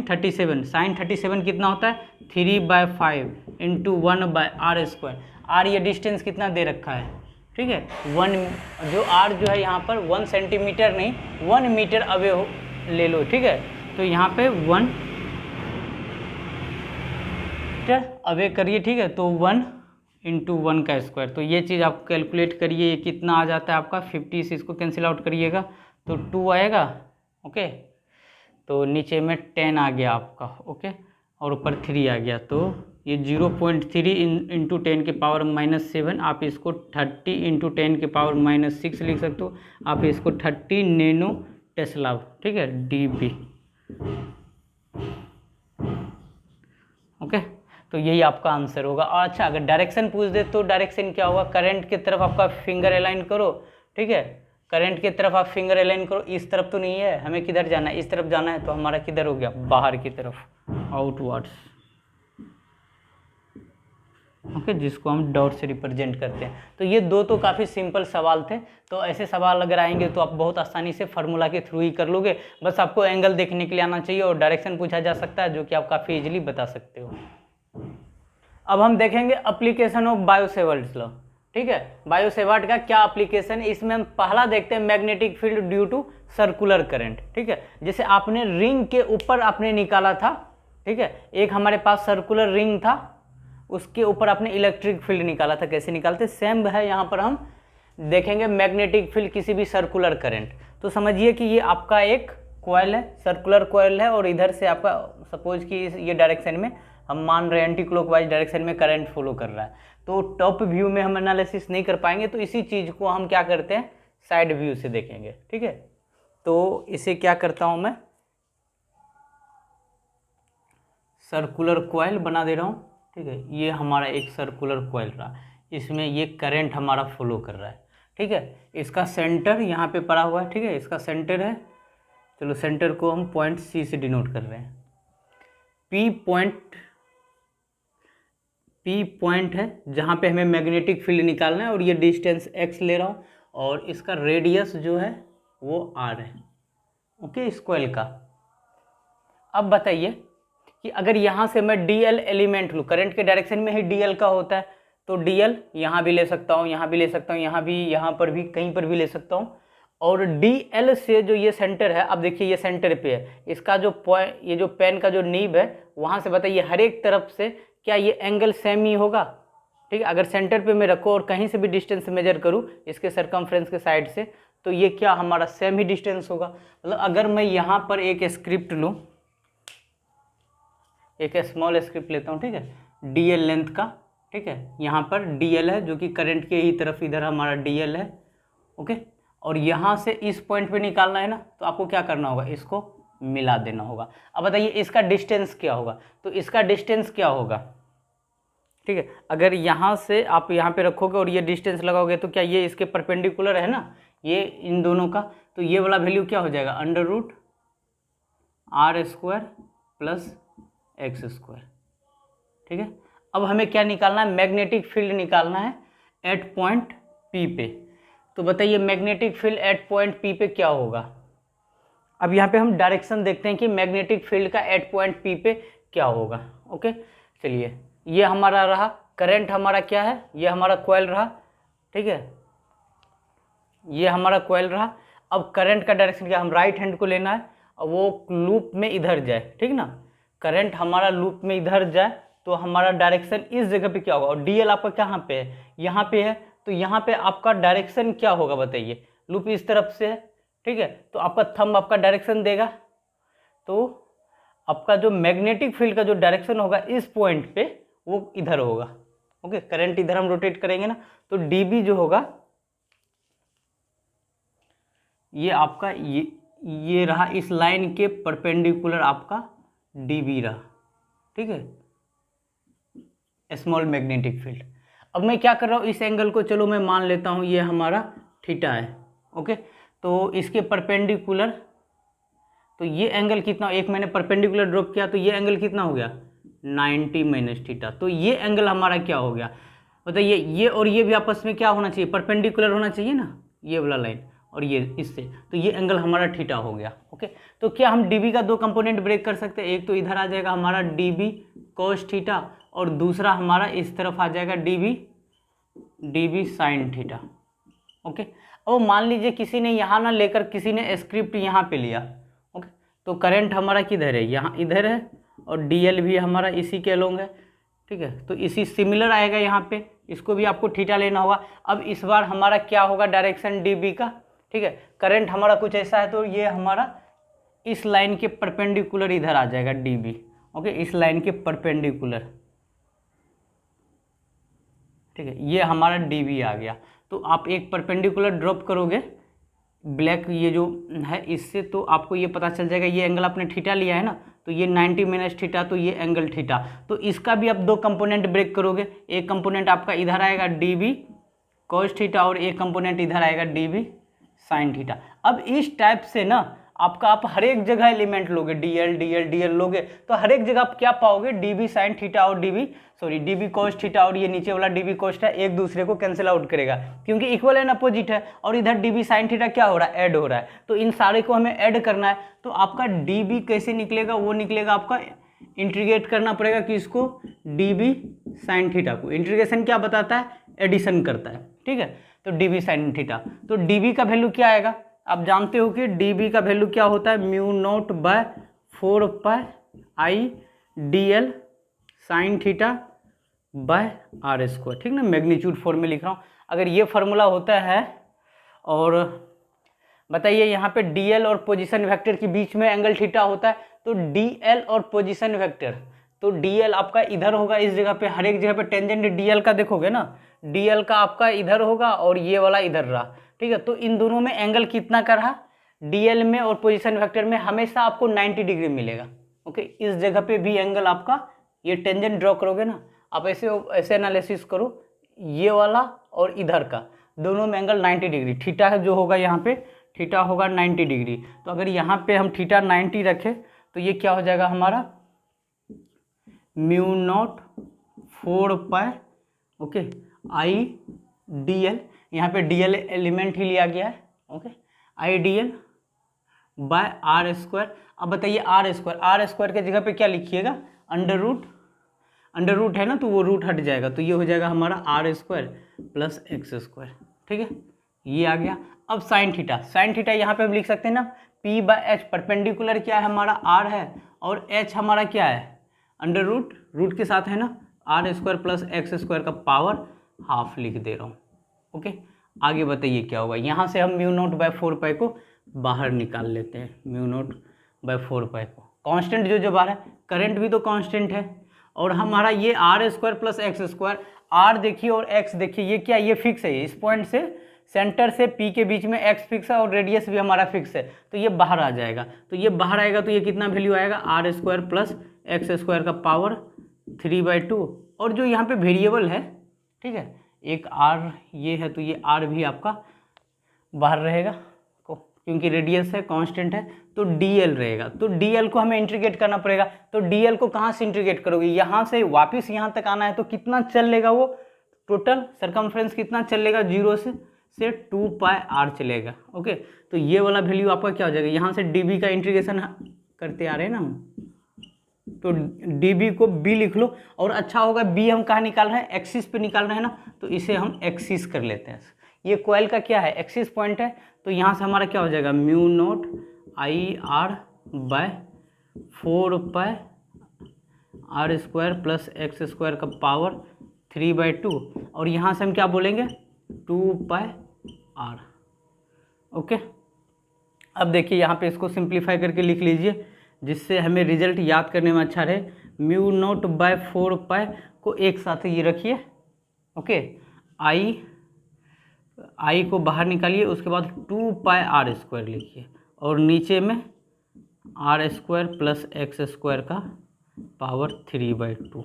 37 कितना होता है, 3/5 × 1/R स्क्वायर। R ये डिस्टेंस कितना दे रखा है, ठीक है, 1, जो R जो है यहाँ पर 1 सेंटीमीटर नहीं 1 मीटर अवे हो ले लो, ठीक है। तो यहाँ पे 1 मीटर अवे करिए, ठीक है, तो 1 × 1 का स्क्वायर। तो ये चीज़ आप कैलकुलेट करिए, ये कितना आ जाता है आपका, 50 से इसको कैंसिल आउट करिएगा तो 2 आएगा, ओके। तो नीचे में 10 आ गया आपका, ओके, और ऊपर 3 आ गया, तो ये 0.3 × 10 के पावर -7, आप इसको 30 × 10 के पावर -6 लिख सकते हो, आप इसको 30 नैनो टेस्ला, ठीक है, dB, ओके। तो यही आपका आंसर होगा। और अच्छा अगर डायरेक्शन पूछ दे तो डायरेक्शन क्या होगा, करंट की तरफ आपका फिंगर अलाइन करो, ठीक है, करंट की तरफ आप फिंगर अलाइन करो, इस तरफ तो नहीं है, हमें किधर जाना है, इस तरफ जाना है, तो हमारा किधर हो गया, बाहर की तरफ, आउटवर्ड्स, ओके, जिसको हम डॉट से रिप्रेजेंट करते हैं। तो ये दो तो काफ़ी सिंपल सवाल थे, तो ऐसे सवाल अगर आएंगे तो आप बहुत आसानी से फार्मूला के थ्रू ही कर लोगे। बस आपको एंगल देखने के लिए आना चाहिए और डायरेक्शन पूछा जा सकता है, जो कि आप काफ़ी इजीली बता सकते हो। अब हम देखेंगे एप्लीकेशन ऑफ बायो-सेवर्ट्स लॉ। ठीक है, बायो-सेवर्ट का क्या एप्लीकेशन है, इसमें हम पहला देखते हैं magnetic field due to circular current. ठीक है, जैसे आपने रिंग के ऊपर आपने निकाला था, ठीक है, एक हमारे पास सर्कुलर रिंग था, उसके ऊपर आपने इलेक्ट्रिक फील्ड निकाला था। कैसे निकालते, सेम है यहाँ पर हम देखेंगे मैग्नेटिक फील्ड किसी भी सर्कुलर करंट। तो समझिए कि ये आपका एक कॉइल है, सर्कुलर कॉइल है, और इधर से आपका सपोज कि ये डायरेक्शन में हम मान रहे हैं एंटी क्लॉकवाइज डायरेक्शन में करंट फॉलो कर रहा है। तो टॉप व्यू में हम एनालिसिस नहीं कर पाएंगे, तो इसी चीज़ को हम क्या करते हैं, साइड व्यू से देखेंगे। ठीक है, तो इसे क्या करता हूँ मैं, सर्कुलर कॉइल बना दे रहा हूँ। ठीक है, ये हमारा एक सर्कुलर कॉइल रहा, इसमें ये करंट हमारा फॉलो कर रहा है। ठीक है, इसका सेंटर यहाँ पे पड़ा हुआ है। ठीक है, इसका सेंटर है, चलो सेंटर को हम पॉइंट सी से डिनोट कर रहे हैं। पी पॉइंट है जहाँ पे हमें मैग्नेटिक फील्ड निकालना है, और ये डिस्टेंस x ले रहा हूँ, और इसका रेडियस जो है वो r है। ओके, इस कॉइल का। अब बताइए कि अगर यहाँ से मैं dl एलिमेंट लूँ, करंट के डायरेक्शन में ही dl का होता है, तो dl यहाँ भी ले सकता हूँ, यहाँ भी ले सकता हूँ, यहाँ भी, यहाँ पर भी, कहीं पर भी ले सकता हूँ। और dl से जो ये सेंटर है, अब देखिए ये सेंटर पे है, इसका जो पॉइंट, ये जो पेन का जो नीब है, वहाँ से बताइए हर एक तरफ से क्या ये एंगल सेम ही होगा। ठीक है, अगर सेंटर पे मैं रखूँ और कहीं से भी डिस्टेंस मेजर करूँ इसके सरकमफ्रेंस के साइड से, तो ये क्या हमारा सेम ही डिस्टेंस होगा। मतलब अगर मैं यहाँ पर एक स्क्रिप्ट लूँ, एक स्मॉल स्क्रिप्ट लेता हूँ, ठीक है, dl लेंथ का। ठीक है, यहाँ पर dl है जो कि करंट के ही तरफ इधर हमारा dl है। ओके, और यहाँ से इस पॉइंट पे निकालना है ना, तो आपको क्या करना होगा, इसको मिला देना होगा। अब बताइए इसका डिस्टेंस क्या होगा, तो इसका डिस्टेंस क्या होगा। ठीक है, अगर यहाँ से आप यहाँ पे रखोगे और ये डिस्टेंस लगाओगे, तो क्या ये इसके परपेंडिकुलर है ना, ये इन दोनों का, तो ये वाला वैल्यू क्या हो जाएगा, √r² प्लस x²। ठीक है, अब हमें क्या निकालना है, मैग्नेटिक फील्ड निकालना है एट पॉइंट P पे। तो बताइए magnetic field eight point P पे क्या होगा। अब यहाँ पे हम डायरेक्शन देखते हैं कि मैग्नेटिक फील्ड का एट पॉइंट P पे क्या होगा। ओके, चलिए, ये हमारा रहा करंट, हमारा क्या है, ये हमारा कॉइल रहा। ठीक है, ये हमारा कॉइल रहा। अब करंट का डायरेक्शन क्या, हम राइट हैंड को लेना है और वो लूप में इधर जाए। ठीक ना, करंट हमारा लूप में इधर जाए, तो हमारा डायरेक्शन इस जगह पे क्या होगा, और dl आपका कहाँ पे है, यहाँ पे है, तो यहाँ पे आपका डायरेक्शन क्या होगा बताइए, लूप इस तरफ से है। ठीक है, तो आपका थंब आपका डायरेक्शन देगा, तो आपका जो मैग्नेटिक फील्ड का जो डायरेक्शन होगा इस पॉइंट पे वो इधर होगा। ओके, करंट इधर हम रोटेट करेंगे ना, तो db जो होगा ये आपका ये रहा, इस लाइन के परपेंडिकुलर आपका db रहा। ठीक है, स्मॉल मैग्नेटिक फील्ड। अब मैं क्या कर रहा हूँ, इस एंगल को चलो मैं मान लेता हूँ ये हमारा थीटा है। ओके, तो इसके परपेंडिकुलर, तो ये एंगल कितना, एक मैंने परपेंडिकुलर ड्रॉप किया, तो ये एंगल कितना हो गया, 90 माइनस थीटा। तो ये एंगल हमारा क्या हो गया बताइए, ये और ये भी आपस में क्या होना चाहिए, परपेंडिकुलर होना चाहिए ना, ये वाला लाइन और ये इससे, तो ये एंगल हमारा थीटा हो गया। ओके, तो क्या हम db का दो कंपोनेंट ब्रेक कर सकते हैं, एक तो इधर आ जाएगा हमारा db cos थीटा, और दूसरा हमारा इस तरफ आ जाएगा db sin थीटा। ओके, अब मान लीजिए किसी ने यहाँ ना लेकर किसी ने स्क्रिप्ट यहाँ पे लिया। ओके, तो करंट हमारा किधर है, यहाँ इधर है, और dl भी हमारा इसी के अलोंग है। ठीक है, तो इसी सिमिलर आएगा यहाँ पे, इसको भी आपको थीटा लेना होगा। अब इस बार हमारा क्या होगा डायरेक्शन db का। ठीक है, करंट हमारा कुछ ऐसा है, तो ये हमारा इस लाइन के परपेंडिकुलर इधर आ जाएगा db। ओके, इस लाइन के परपेंडिकुलर। ठीक है, ये हमारा db आ गया। तो आप एक परपेंडिकुलर ड्रॉप करोगे ब्लैक ये जो है इससे, तो आपको ये पता चल जाएगा, ये एंगल आपने थीटा लिया है ना, तो ये 90 माइनस थीटा, तो ये एंगल थीटा। तो इसका भी आप दो कंपोनेंट ब्रेक करोगे, एक कंपोनेंट आपका इधर आएगा db cos थीटा, और एक कंपोनेंट इधर आएगा db sin थीटा। अब इस टाइप से ना आपका आप हर एक जगह एलिमेंट लोगे, डीएल डीएल डीएल लोगे तो हर एक जगह आप क्या पाओगे, डीबी साइन थीटा और डीबी कोस थीटा और ये नीचे वाला डीबी कोस थीटा एक दूसरे को कैंसिल आउट करेगा क्योंकि इक्वल एंड अपोजिट है। और इधर डीबी साइन थीटा क्या हो रहा है, ऐड हो रहा है, तो इन सारे को हमें ऐड करना है। तो आपका डीबी कैसे निकलेगा, वो निकलेगा आपका इंटीग्रेट करना पड़ेगा किसको, डीबी साइन थीटा को। इंटीग्रेशन क्या बताता है, एडिशन करता है, ठीक है। तो डीबी साइन थीटा, तो डीबी का वैल्यू क्या आएगा, आप जानते हो कि डीबी का वैल्यू क्या होता है, mu naught by 4 pi I D L sine theta by r square, ठीक ना, मैग्नीट्यूड फॉर्म में लिख रहा हूँ। अगर ये फार्मूला होता है और बताइए यहाँ पे डीएल और पोजीशन वेक्टर के बीच में एंगल थीटा होता है, तो डीएल और पोजीशन वेक्टर, तो डीएल आपका इधर होगा इस जगह पे, हर एक जगह पे टेंजेंट डीएल का देखोगे ना, डीएल का आपका इधर होगा और ये वाला इधर रहा, ठीक है। तो इन दोनों में एंगल कितना का रहा, डीएल में और पोजीशन वेक्टर में हमेशा आपको 90 डिग्री मिलेगा, ओके। इस जगह पे भी एंगल आपका, ये टेंजेंट ड्रॉ करोगे ना आप, ऐसे एनालिसिस करो, ये वाला और इधर का दोनों में एंगल 90 डिग्री, थीटा जो होगा यहाँ पे थीटा होगा 90 डिग्री। तो अगर यहाँ पे हम थीटा 90 रखें तो ये क्या हो जाएगा हमारा, mu naught 4 pi, okay, I D l, यहाँ पे डी एल एलिमेंट ही लिया गया है, okay, I D l by r square. अब बताइए आर स्क्वायर के जगह पे क्या लिखिएगा, अंडर रूट है ना, तो वो रूट हट जाएगा, तो ये हो जाएगा हमारा r square plus x square, ठीक है, ये आ गया। अब साइन थीटा यहाँ पे हम लिख सकते हैं ना, पी बाय एच, परपेंडिकुलर क्या है हमारा आर है और एच हमारा क्या है, अंडर रूट के साथ है ना, r square plus x square का पावर हाफ लिख दे रहा हूँ, ओके। आगे बताइए क्या होगा, यहाँ से हम म्यू नॉट बाय 4 पाई को बाहर निकाल लेते हैं, म्यू नॉट बाय 4 पाई को, कांस्टेंट जो बाहर है, करंट भी तो कांस्टेंट है, और हमारा ये r square plus x square, r देखिए और एक्स देखिए, ये क्या, ये फिक्स है, इस पॉइंट से सेंटर से पी के बीच में एक्स फिक्स है और रेडियस भी हमारा फिक्स है, तो ये बाहर आ जाएगा, तो ये बाहर आएगा तो ये कितना वैल्यू आएगा, r square plus x square का पावर 3/2, और जो यहाँ पे वेरिएबल है, ठीक है, एक आर ये है, तो ये आर भी आपका बाहर रहेगा क्योंकि रेडियस है, कांस्टेंट है, तो डीएल रहेगा। तो डीएल को हमें इंटीग्रेट करना पड़ेगा, तो डीएल को कहाँ से इंटीग्रेट करोगे, यहाँ से वापस यहाँ तक आना है, तो कितना चलेगा वो, टोटल सरकमफ्रेंस कितना चलेगा, 0 से 2 पाई आर चलेगा, ओके। तो ये वाला वैल्यू आपका क्या हो जाएगा, यहाँ से डीबी का इंटीग्रेशन करते आ रहे हैं ना हम, तो डीबी को बी लिख लो, और अच्छा होगा बी हम कहाँ निकाल रहे हैं, एक्सिस पे निकाल रहे हैं ना, तो इसे हम एक्सिस कर लेते हैं। ये कॉइल का क्या है, एक्सिस पॉइंट है, तो यहाँ से हमारा क्या हो जाएगा, mu naught I r by 4 pi r square plus x square का पावर 3/2, और यहाँ से हम क्या बोलेंगे, 2 पाई आर, ओके। अब देखिए यहाँ पे इसको सिंप्लीफाई करके लिख लीजिए, जिससे हमें रिजल्ट याद करने में अच्छा रहे। म्यू नॉट बाय 4 पाई को एक साथ ये रखिए, ओके, आई को बाहर निकालिए, उसके बाद 2 पाई आर स्क्वायर लिखिए, और नीचे में r square plus x square का पावर 3/2,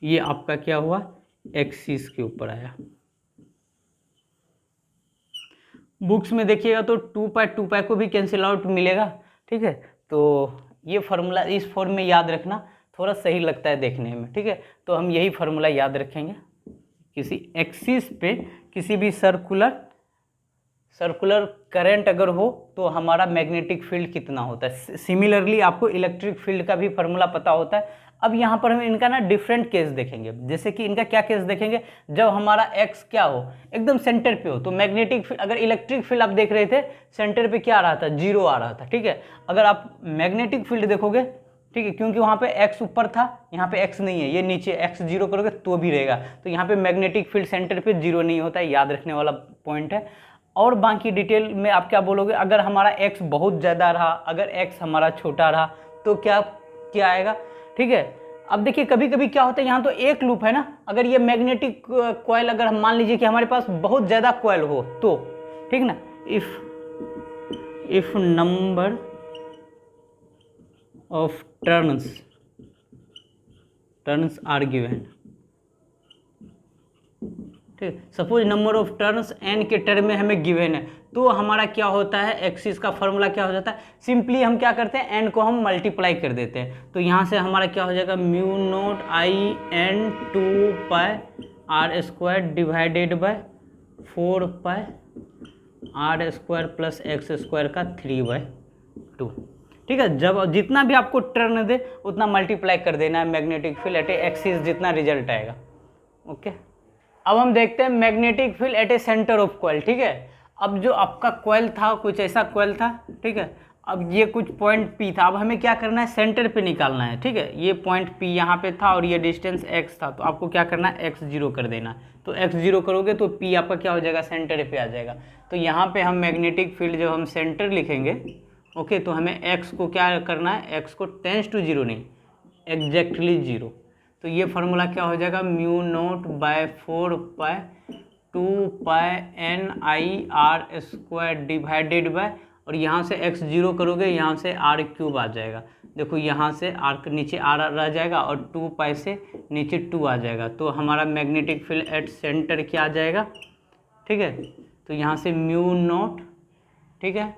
ये आपका क्या हुआ, एक्सिस के ऊपर आया। बुक्स में देखिएगा तो 2 पाई को भी कैंसिल आउट मिलेगा, ठीक है। तो ये फार्मूला इस फॉर्म में याद रखना, थोड़ा सही लगता है देखने में, ठीक है। तो हम यही फार्मूला याद रखेंगे, किसी एक्सिस पे किसी भी सर्कुलर करंट अगर हो तो हमारा मैग्नेटिक फील्ड कितना होता है। सिमिलरली आपको इलेक्ट्रिक फील्ड का भी फार्मूला पता होता है। अब यहाँ पर हम इनका ना डिफरेंट केस देखेंगे, जैसे कि इनका क्या केस देखेंगे, जब हमारा एक्स क्या हो, एकदम सेंटर पे हो, तो मैग्नेटिक फील्ड, अगर इलेक्ट्रिक फील्ड आप देख रहे थे सेंटर पे क्या आ रहा था, 0 आ रहा था, ठीक है। अगर आप मैग्नेटिक फील्ड देखोगे, ठीक है, क्योंकि वहाँ पे एक्स ऊपर था, यहाँ पे एक्स नहीं है, ये नीचे, एक्स 0 करोगे तो भी रहेगा, तो यहाँ पे मैग्नेटिक फील्ड सेंटर पे 0 नहीं होता है, याद रखने वाला पॉइंट है। और बाकी डिटेल में आप क्या बोलोगे, अगर हमारा एक्स बहुत ज़्यादा रहा, अगर एक्स हमारा छोटा रहा तो क्या आएगा, ठीक है। अब देखिए कभी कभी क्या होता है, यहाँ तो एक लूप है ना, अगर ये मैग्नेटिक कॉइल, अगर हम मान लीजिए कि हमारे पास बहुत ज़्यादा कॉइल हो तो, ठीक ना, if number of turns are given, ठीक, suppose number of turns n के टर्म में हमें गिवन है, तो हमारा क्या होता है, एक्सिस का फॉर्मूला क्या हो जाता है, सिंपली हम क्या करते हैं, एन को हम मल्टीप्लाई कर देते हैं। तो यहाँ से हमारा क्या हो जाएगा, mu naught I n 2 pi r square divided by 4 pi r square plus x square का 3/2। ठीक है, जब जितना भी आपको टर्न दे उतना मल्टीप्लाई कर देना है magnetic field at A axis, जितना रिजल्ट आएगा। ओके, अब हम देखते हैं magnetic field at a centre of coil. ठीक है, अब जो आपका कॉइल था कुछ ऐसा कॉइल था। ठीक है, अब ये कुछ पॉइंट P था, अब हमें क्या करना है, सेंटर पे निकालना है। ठीक है, ये पॉइंट P यहाँ पे था और ये डिस्टेंस x था, तो आपको क्या करना है, x 0 कर देना। तो x 0 करोगे तो P आपका क्या हो जाएगा, सेंटर पे आ जाएगा। तो यहाँ पे हम मैग्नेटिक फील्ड जब हम सेंटर लिखेंगे, ओके, तो हमें x को क्या करना है, x को टेंस टू 0 नहीं, एग्जैक्टली 0। तो ये फार्मूला क्या हो जाएगा, mu naught by 4 pi 2 pi n I r square divided by, और यहाँ से x 0 करोगे, यहाँ से r क्यूब आ जाएगा। देखो यहाँ से r के नीचे r रह जाएगा और 2 पाई से नीचे 2 आ जाएगा। तो हमारा मैग्नेटिक फील्ड एट सेंटर क्या आ जाएगा। ठीक है, तो यहाँ से म्यू नोट, ठीक है,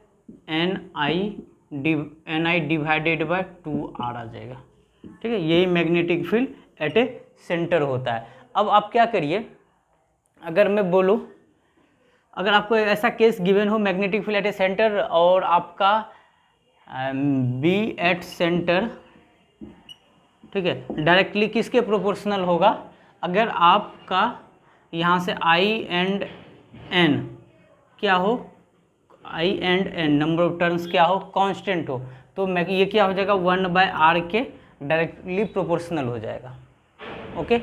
n I divided by 2r आ जाएगा। ठीक है, यही magnetic field at a centre होता है। अब आप क्या करिए, अगर मैं बोलूँ, अगर आपको ऐसा केस गिवन हो magnetic field at a centre और आपका बी एट सेंटर, ठीक है, डायरेक्टली किसके प्रोपोर्शनल होगा, अगर आपका यहाँ से आई एंड एन क्या हो, I and N number of turns क्या हो, कांस्टेंट हो, तो ये क्या हो जाएगा, 1/r के डायरेक्टली प्रोपोर्शनल हो जाएगा। ओके,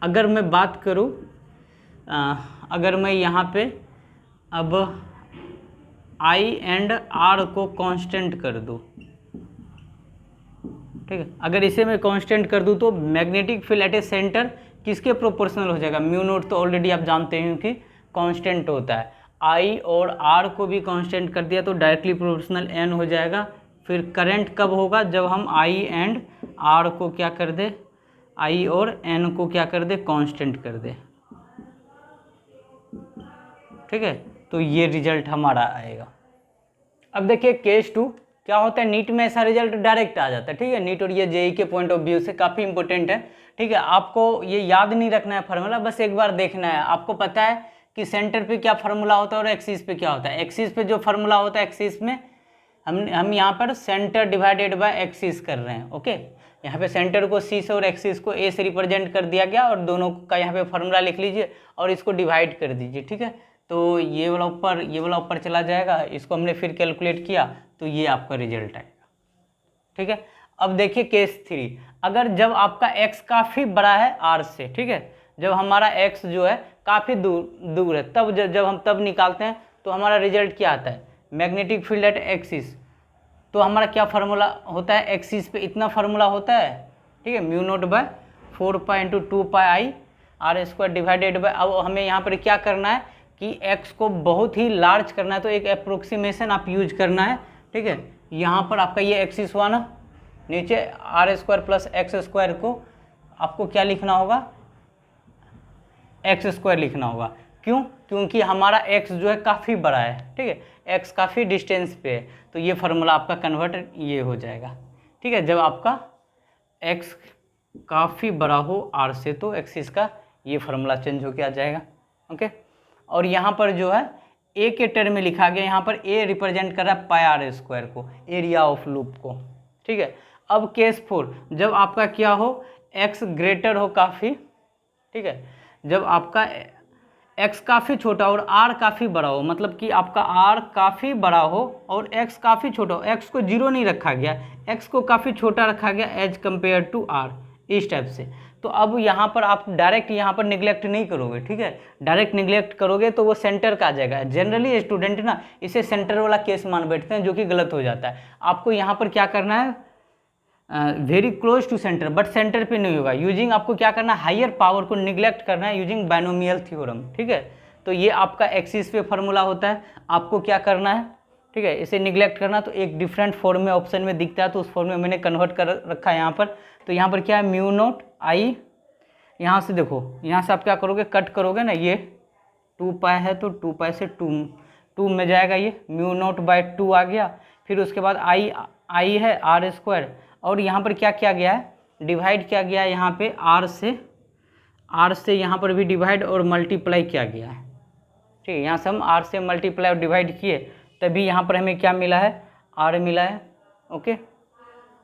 अगर मैं बात करूँ, अगर मैं यहाँ पे अब आई एंड आर को कांस्टेंट कर दूँ, ठीक है, अगर इसे मैं कांस्टेंट कर दूँ तो magnetic field at a centre किसके प्रोपोर्शनल हो जाएगा, म्यू नोट तो ऑलरेडी आप जानते हैं कि कांस्टेंट होता है, आई और आर को भी कांस्टेंट कर दिया तो डायरेक्टली प्रोपोर्शनल एन हो जाएगा। फिर करंट कब होगा, जब हम आई एंड आर को क्या कर दे, आई और एन को क्या कर दे, कांस्टेंट कर दे। ठीक है, तो ये रिजल्ट हमारा आएगा। अब देखिए केस 2 क्या होता है, नीट में ऐसा रिजल्ट डायरेक्ट आ जाता है। ठीक है, नीट और ये जेई के पॉइंट ऑफ व्यू से काफ़ी इंपॉर्टेंट है। ठीक है, आपको ये याद नहीं रखना है फार्मूला, बस एक बार देखना है। आपको पता है कि सेंटर पे क्या फार्मूला होता है और एक्सिस पे क्या होता है। एक्सिस पे जो फार्मूला होता है, एक्सिस में हम यहाँ पर सेंटर डिवाइडेड बाय एक्सिस कर रहे हैं। ओके, यहाँ पे सेंटर को सी से और एक्सिस को ए से रिप्रेजेंट कर दिया गया और दोनों का यहाँ पे फार्मूला लिख लीजिए और इसको डिवाइड कर दीजिए। ठीक है, तो ये वाला ऊपर चला जाएगा, इसको हमने फिर कैलकुलेट किया तो ये आपका रिजल्ट आएगा। ठीक है, अब देखिए केस 3, अगर जब आपका x काफ़ी बड़ा है r से, ठीक है, जब हमारा x जो है काफ़ी दूर है, तब जब हम तब निकालते हैं तो हमारा रिजल्ट क्या आता है, मैग्नेटिक फील्ड एट एक्सिस। तो हमारा क्या फार्मूला होता है, एक्सिस पे इतना फार्मूला होता है। ठीक है, mu naught by 4 pi into 2 pi I r square divided by, अब हमें यहाँ पर क्या करना है कि x को बहुत ही लार्ज करना है, तो एक अप्रोक्सीमेशन आप यूज करना है। ठीक है, यहाँ पर आपका ये एक्सिस हुआ ना, नीचे r square plus x square को आपको क्या लिखना होगा, एक्स स्क्वायर लिखना होगा। क्यों, क्योंकि हमारा x जो है काफ़ी बड़ा है। ठीक है, x काफ़ी डिस्टेंस पे है, तो ये फार्मूला आपका कन्वर्ट ये हो जाएगा। ठीक है, जब आपका x काफ़ी बड़ा हो r से तो एक्सिस का ये फार्मूला चेंज होके आ जाएगा। ओके, और यहाँ पर जो है a के टर्म में लिखा गया, यहाँ पर a रिप्रेजेंट कर रहा है पाई आर स्क्वायर को, एरिया ऑफ लूप को। ठीक है, अब केस 4, जब आपका क्या हो, x ग्रेटर हो काफ़ी। ठीक है, जब आपका x काफ़ी छोटा और r काफ़ी बड़ा हो, मतलब कि आपका r काफ़ी बड़ा हो और x काफ़ी छोटा हो, x को 0 नहीं रखा गया, x को काफ़ी छोटा रखा गया एज कम्पेयर टू r, इस टाइप से। तो अब यहाँ पर आप डायरेक्ट यहाँ पर निगलेक्ट नहीं करोगे। ठीक है, डायरेक्ट निगलेक्ट करोगे तो वो सेंटर का आ जाएगा। जनरली स्टूडेंट ना इसे सेंटर वाला केस मान बैठते हैं, जो कि गलत हो जाता है। आपको यहाँ पर क्या करना है, very close to centre, but centre पे नहीं होगा। यूजिंग आपको क्या करना है, हायर पावर को निगलेक्ट करना है यूजिंग बाइनोमियल थ्योरम। ठीक है, तो ये आपका एक्सिस पे फार्मूला होता है, आपको क्या करना है, ठीक है, इसे निगलेक्ट करना तो एक डिफरेंट फॉर्म में ऑप्शन में दिखता है, तो उस फॉर्म में मैंने कन्वर्ट कर रखा है यहाँ पर। तो यहाँ पर क्या है, म्यू नोट आई, यहाँ से देखो, यहाँ से आप क्या करोगे, कट करोगे ना, ये 2 पाई है तो 2 पाई से 2 में जाएगा, ये म्यू नॉट बाय 2 आ गया। फिर उसके बाद आई है आर स्क्वायर, और यहाँ पर क्या किया गया है, डिवाइड किया गया है यहाँ पे आर से यहाँ पर भी डिवाइड और मल्टीप्लाई किया गया है। ठीक है, यहाँ से हम आर से मल्टीप्लाई और डिवाइड किए, तभी यहाँ पर हमें क्या मिला है, आर मिला है। ओके,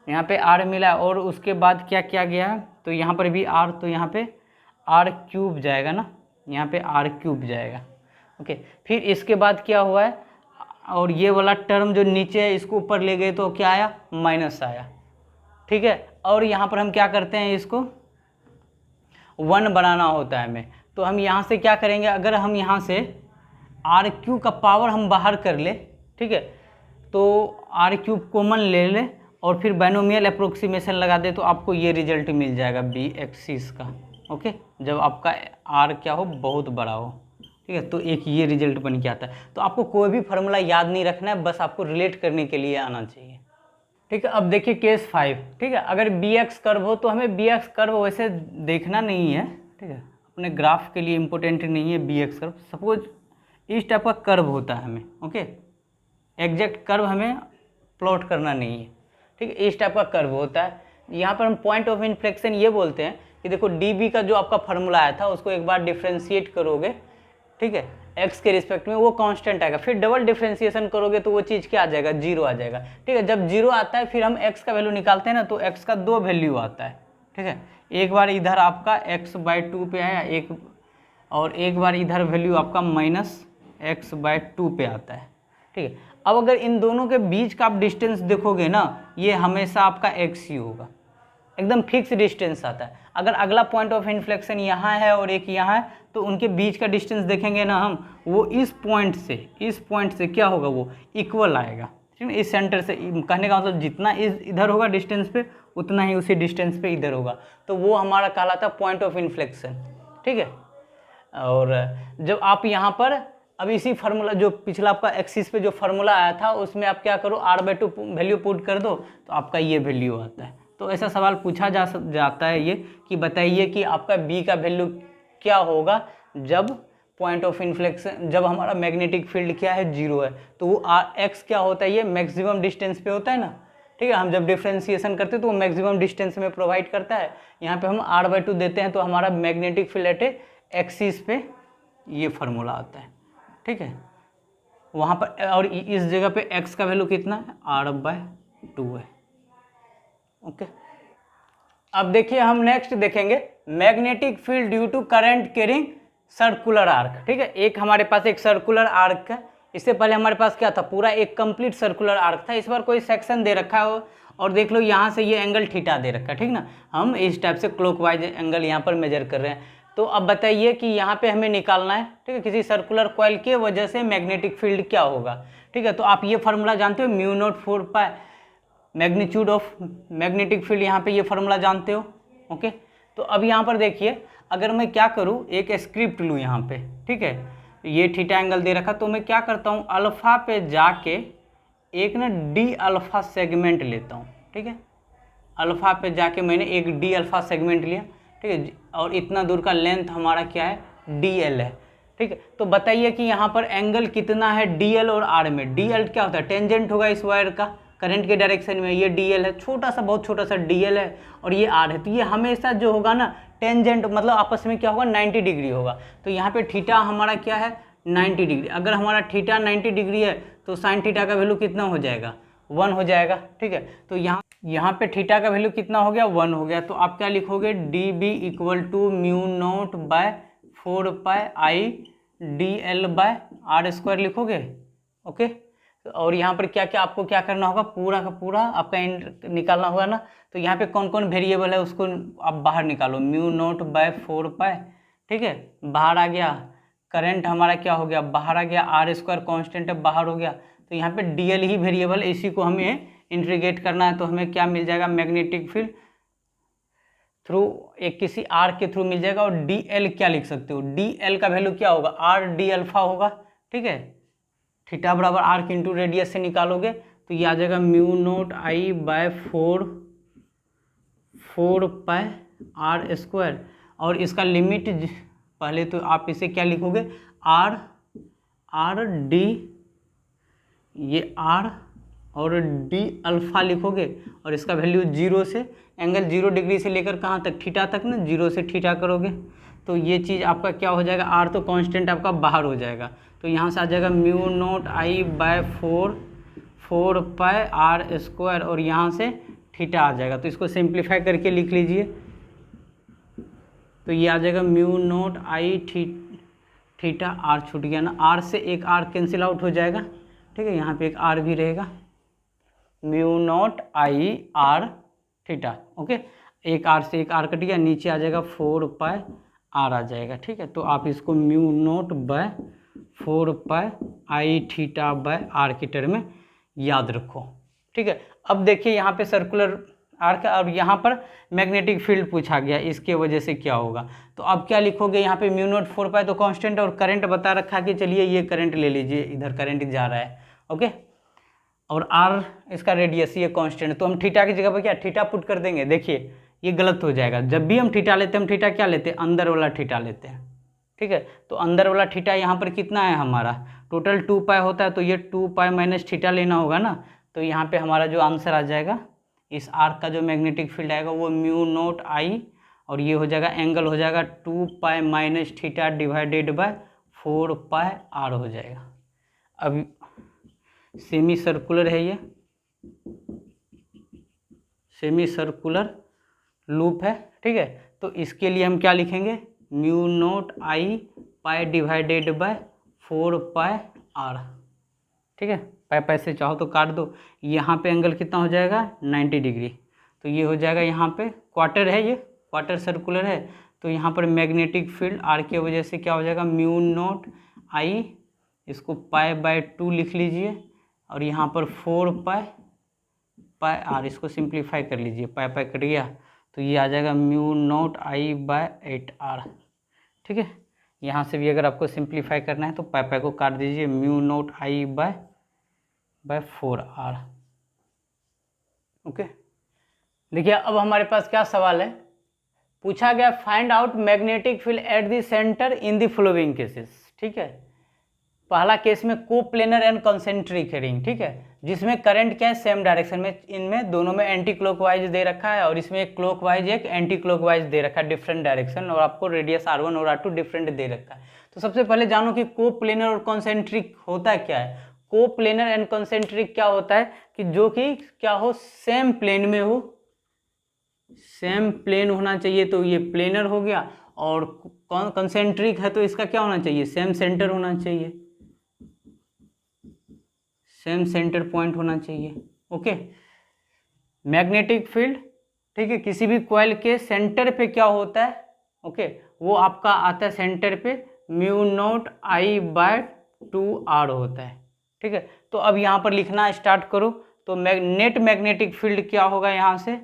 यहाँ पे आर मिला है, और उसके बाद क्या किया गया है, तो यहाँ पर भी आर, तो यहाँ पे आर क्यूब जाएगा ना, यहाँ पे आर क्यूब जाएगा। ओके, फिर इसके बाद क्या हुआ है, और ये वाला टर्म जो नीचे है इसको ऊपर ले गए तो क्या आया, माइनस आया। ठीक है, और यहाँ पर हम क्या करते हैं, इसको 1 बनाना होता है हमें, तो हम यहाँ से क्या करेंगे, अगर हम यहाँ से आर क्यूब का पावर हम बाहर कर ले, ठीक है, तो आर क्यूब कॉमन ले ले और फिर बाइनोमियल अप्रोक्सीमेशन लगा दे, तो आपको ये रिजल्ट मिल जाएगा बी एक्सिस का। ओके, जब आपका आर क्या हो, बहुत बड़ा हो। ठीक है, तो एक ये रिजल्ट बन के आता है। तो आपको कोई भी फार्मूला याद नहीं रखना है, बस आपको रिलेट करने के लिए आना चाहिए। ठीक है, अब देखिए केस 5। ठीक है, अगर बी एक्स कर्व हो तो हमें बी एक्स कर्व वैसे देखना नहीं है। ठीक है, अपने ग्राफ के लिए इम्पोर्टेंट नहीं है बी एक्स कर्व। सपोज इस टाइप का कर्व होता है हमें, ओके, एग्जैक्ट कर्व हमें प्लॉट करना नहीं है। ठीक है, इस टाइप का कर्व होता है। यहाँ पर हम पॉइंट ऑफ इन्फ्लेक्शन ये बोलते हैं कि देखो डी बी का जो आपका फार्मूला आया था उसको एक बार डिफ्रेंशिएट करोगे, ठीक है, एक्स के रिस्पेक्ट में, वो कांस्टेंट आएगा। फिर डबल डिफ्रेंशिएशन करोगे तो वो चीज़ क्या आ जाएगा, 0 आ जाएगा। ठीक है, जब 0 आता है फिर हम एक्स का वैल्यू निकालते हैं ना, तो एक्स का 2 वैल्यू आता है। ठीक है, एक बार इधर आपका x/2 पे आया, और एक बार इधर वैल्यू आपका -x/2 पे आता है। ठीक है, अब अगर इन दोनों के बीच का आप डिस्टेंस देखोगे ना, ये हमेशा आपका x ही होगा, एकदम फिक्स डिस्टेंस आता है। अगर अगला पॉइंट ऑफ इन्फ्लेक्शन यहाँ है और एक यहाँ है, तो उनके बीच का डिस्टेंस देखेंगे ना हम, वो इस पॉइंट से क्या होगा, वो इक्वल आएगा। ठीक है, इस सेंटर से, कहने का मतलब जितना इधर होगा डिस्टेंस पे, उतना ही उसी डिस्टेंस पे इधर होगा, तो वो हमारा कहलाता है पॉइंट ऑफ इन्फ्लेक्शन। ठीक है, और जब आप यहाँ पर अब इसी फार्मूला जो पिछला आपका एक्सिस पे जो फार्मूला आया था उसमें आप क्या करो, r/2 वैल्यू पुट कर दो, तो आपका ये वैल्यू आता है। तो ऐसा सवाल पूछा जाता है ये कि बताइए कि आपका b का वैल्यू क्या होगा जब पॉइंट ऑफ इन्फ्लेक्शन, जब हमारा मैग्नेटिक फील्ड क्या है, 0 है, तो वो x क्या होता है, ये मैक्सिमम डिस्टेंस पे होता है ना। ठीक है, हम जब डिफ्रेंशिएशन करते हैं तो वो मैक्सिमम डिस्टेंस में प्रोवाइड करता है। यहाँ पे हम r/2 देते हैं तो हमारा मैग्नेटिक फील्ड एट एक्सिस पे ये फार्मूला आता है। ठीक है, वहाँ पर, और इस जगह पे x का वैल्यू कितना है, r/2 है। ओके, अब देखिए हम नेक्स्ट देखेंगे magnetic field due to current carrying circular arc. ठीक है, एक हमारे पास एक सर्कुलर आर्क है, इससे पहले हमारे पास क्या था, पूरा एक कंप्लीट सर्कुलर आर्क था। इस बार कोई सेक्शन दे रखा हो और देख लो यहाँ से ये एंगल थीटा दे रखा है, ठीक ना, हम इस टाइप से क्लॉकवाइज एंगल यहाँ पर मेजर कर रहे हैं। तो अब बताइए कि यहाँ पे हमें निकालना है, ठीक है, किसी सर्कुलर कॉइल के वजह से मैग्नेटिक फील्ड क्या होगा। ठीक है, तो आप ये फार्मूला जानते हो, μ0 4π मैग्नीट्यूड ऑफ मैग्नेटिक फील्ड, यहाँ पे ये फार्मूला जानते हो। ओके, तो अब यहाँ पर देखिए, अगर मैं क्या करूँ, एक स्क्रिप्ट लूँ यहाँ पे, ठीक है, ये थीटा एंगल दे रखा, तो मैं क्या करता हूँ, अल्फा पे जाके एक ना डी अल्फा सेगमेंट लेता हूँ। ठीक है, अल्फा पे जाके मैंने एक डी अल्फा सेगमेंट लिया, ठीक है, और इतना दूर का लेंथ हमारा क्या है, DL है। ठीक है, तो बताइए कि यहाँ पर एंगल कितना है DL और R में। DL क्या होता है, टेंजेंट होगा इस वायर का करंट के डायरेक्शन में, ये DL है, छोटा सा, बहुत छोटा सा DL है, और ये R है, तो ये हमेशा जो होगा ना टेंजेंट, मतलब आपस में क्या होगा, 90 डिग्री होगा। तो यहाँ पे थीटा हमारा क्या है, 90 डिग्री। अगर हमारा थीटा 90 डिग्री है तो साइन थीटा का वैल्यू कितना हो जाएगा, 1 हो जाएगा। ठीक है, तो यहाँ पे थीटा का वैल्यू कितना हो गया, 1 हो गया। तो आप क्या लिखोगे, DB = μ0/4πIdL/r² लिखोगे। ओके, और यहाँ पर क्या क्या आपको क्या करना होगा, पूरा का पूरा आपका निकालना होगा ना। तो यहाँ पे कौन कौन वेरिएबल है उसको आप बाहर निकालो, μ0/4π, ठीक है, बाहर आ गया। करंट हमारा क्या हो गया, बाहर आ गया। r² कांस्टेंट है, बाहर हो गया। तो यहाँ पे DL ही वेरिएबल, इसी को हमें इंटीग्रेट करना है। तो हमें क्या मिल जाएगा, मैग्नेटिक फील्ड थ्रू एक किसी r के थ्रू मिल जाएगा। और DL क्या लिख सकते हो, DL का वैल्यू क्या होगा, RD अल्फा होगा। ठीक है, थीटा बराबर आर्क इंटू रेडियस से निकालोगे तो ये आ जाएगा μ0I/4πr²। और इसका लिमिट पहले तो आप इसे क्या लिखोगे, आर डी, ये आर और डी अल्फ़ा लिखोगे और इसका वैल्यू 0 से, एंगल 0 डिग्री से लेकर कहाँ तक, थीटा तक ना, 0 से थीटा करोगे तो ये चीज़ आपका क्या हो जाएगा, आर तो कांस्टेंट आपका बाहर हो जाएगा, तो यहाँ से आ जाएगा mu naught I by 4 pi r square और यहाँ से थीटा आ जाएगा। तो इसको सिंप्लीफाई करके लिख लीजिए, तो ये आ जाएगा mu naught I theta, r छूट गया ना, आर से एक आर कैंसिल आउट हो जाएगा, ठीक है, यहाँ पे एक आर भी रहेगा, mu naught I are theta, okay, एक आर से एक आर कट गया, नीचे आ जाएगा 4 पाई आर आ जाएगा, ठीक है। तो आप इसको mu naught by 4 pi I theta by r की टर्म में याद रखो, ठीक है। अब देखिए यहाँ पे सर्कुलर आर्क और यहाँ पर मैग्नेटिक फील्ड पूछा गया, इसके वजह से क्या होगा, तो अब क्या लिखोगे यहाँ पे म्यू नॉट 4 पाई तो कांस्टेंट और करंट बता रखा कि चलिए ये करंट ले लीजिए, इधर करंट जा रहा है, ओके, और आर इसका रेडियस ये कांस्टेंट, तो हम थीटा की जगह पर क्या थीटा पुट कर देंगे। देखिए ये गलत हो जाएगा, जब भी हम थीटा लेते हैं हम थीटा क्या लेते हैं, अंदर वाला थीटा लेते हैं, ठीक है। तो अंदर वाला थीटा यहाँ पर कितना है हमारा, टोटल 2 पाई होता है, तो ये 2 पाई माइनस थीटा लेना होगा ना, तो यहाँ पे हमारा जो आंसर आ जाएगा इस आर्क का जो मैग्नेटिक फील्ड आएगा वो म्यू नॉट आई और ये हो जाएगा एंगल हो जाएगा 2 pi minus theta divided by 4 pi r हो जाएगा। अब सेमी सर्कुलर है, ये सेमी सर्कुलर लूप है, ठीक है, तो इसके लिए हम क्या लिखेंगे, mu naught I pi divided by 4 pi r, ठीक है, पाई से चाहो तो काट दो, यहाँ पे एंगल कितना हो जाएगा 90 डिग्री, तो ये हो जाएगा यहाँ पे क्वार्टर है, ये क्वार्टर सर्कुलर है, तो यहाँ पर मैग्नेटिक फील्ड आर की वजह से क्या हो जाएगा म्यू नॉट आई, इसको पाई बाय 2 लिख लीजिए और यहाँ पर 4 पाई आर, इसको सिंप्लीफाई कर लीजिए, पाई कट गया तो ये आ जाएगा mu naught I by 8 r, ठीक है। यहाँ से भी अगर आपको सिंप्लीफाई करना है तो पाई को काट दीजिए, mu naught I by 4 r, okay. देखिए अब हमारे पास क्या सवाल है, पूछा गया find out magnetic field at the centre in the flowing cases, ठीक है। पहला केस में कोप्लेनर एंड कंसेंट्रिक रिंग, ठीक है, जिसमें करंट क्या है सेम डायरेक्शन में, इनमें दोनों में एंटी क्लॉकवाइज दे रखा है और इसमें एक क्लॉकवाइज एक एंटी क्लॉकवाइज दे रखा है, डिफरेंट डायरेक्शन, और आपको रेडियस R1 और R2 डिफरेंट दे रखा है। तो सबसे पहले जानो कि कोप्लेनर और कंसेंट्रिक होता क्या है। कोप्लेनर एंड कंसेंट्रिक क्या होता है कि जो कि क्या हो, सेम प्लेन में हो, सेम प्लेन होना चाहिए, तो ये प्लेनर हो गया, और कंसेंट्रिक है तो इसका क्या होना चाहिए, सेम सेंटर होना चाहिए, सेम सेंटर पॉइंट होना चाहिए, ओके। मैग्नेटिक फील्ड, ठीक है, किसी भी कॉइल के सेंटर पे क्या होता है, ओके, वो आपका आता है सेंटर पे mu naught I by 2 r होता है, ठीक है। तो अब यहाँ पर लिखना स्टार्ट करो, तो नेट मैग्नेटिक फील्ड क्या होगा यहाँ से,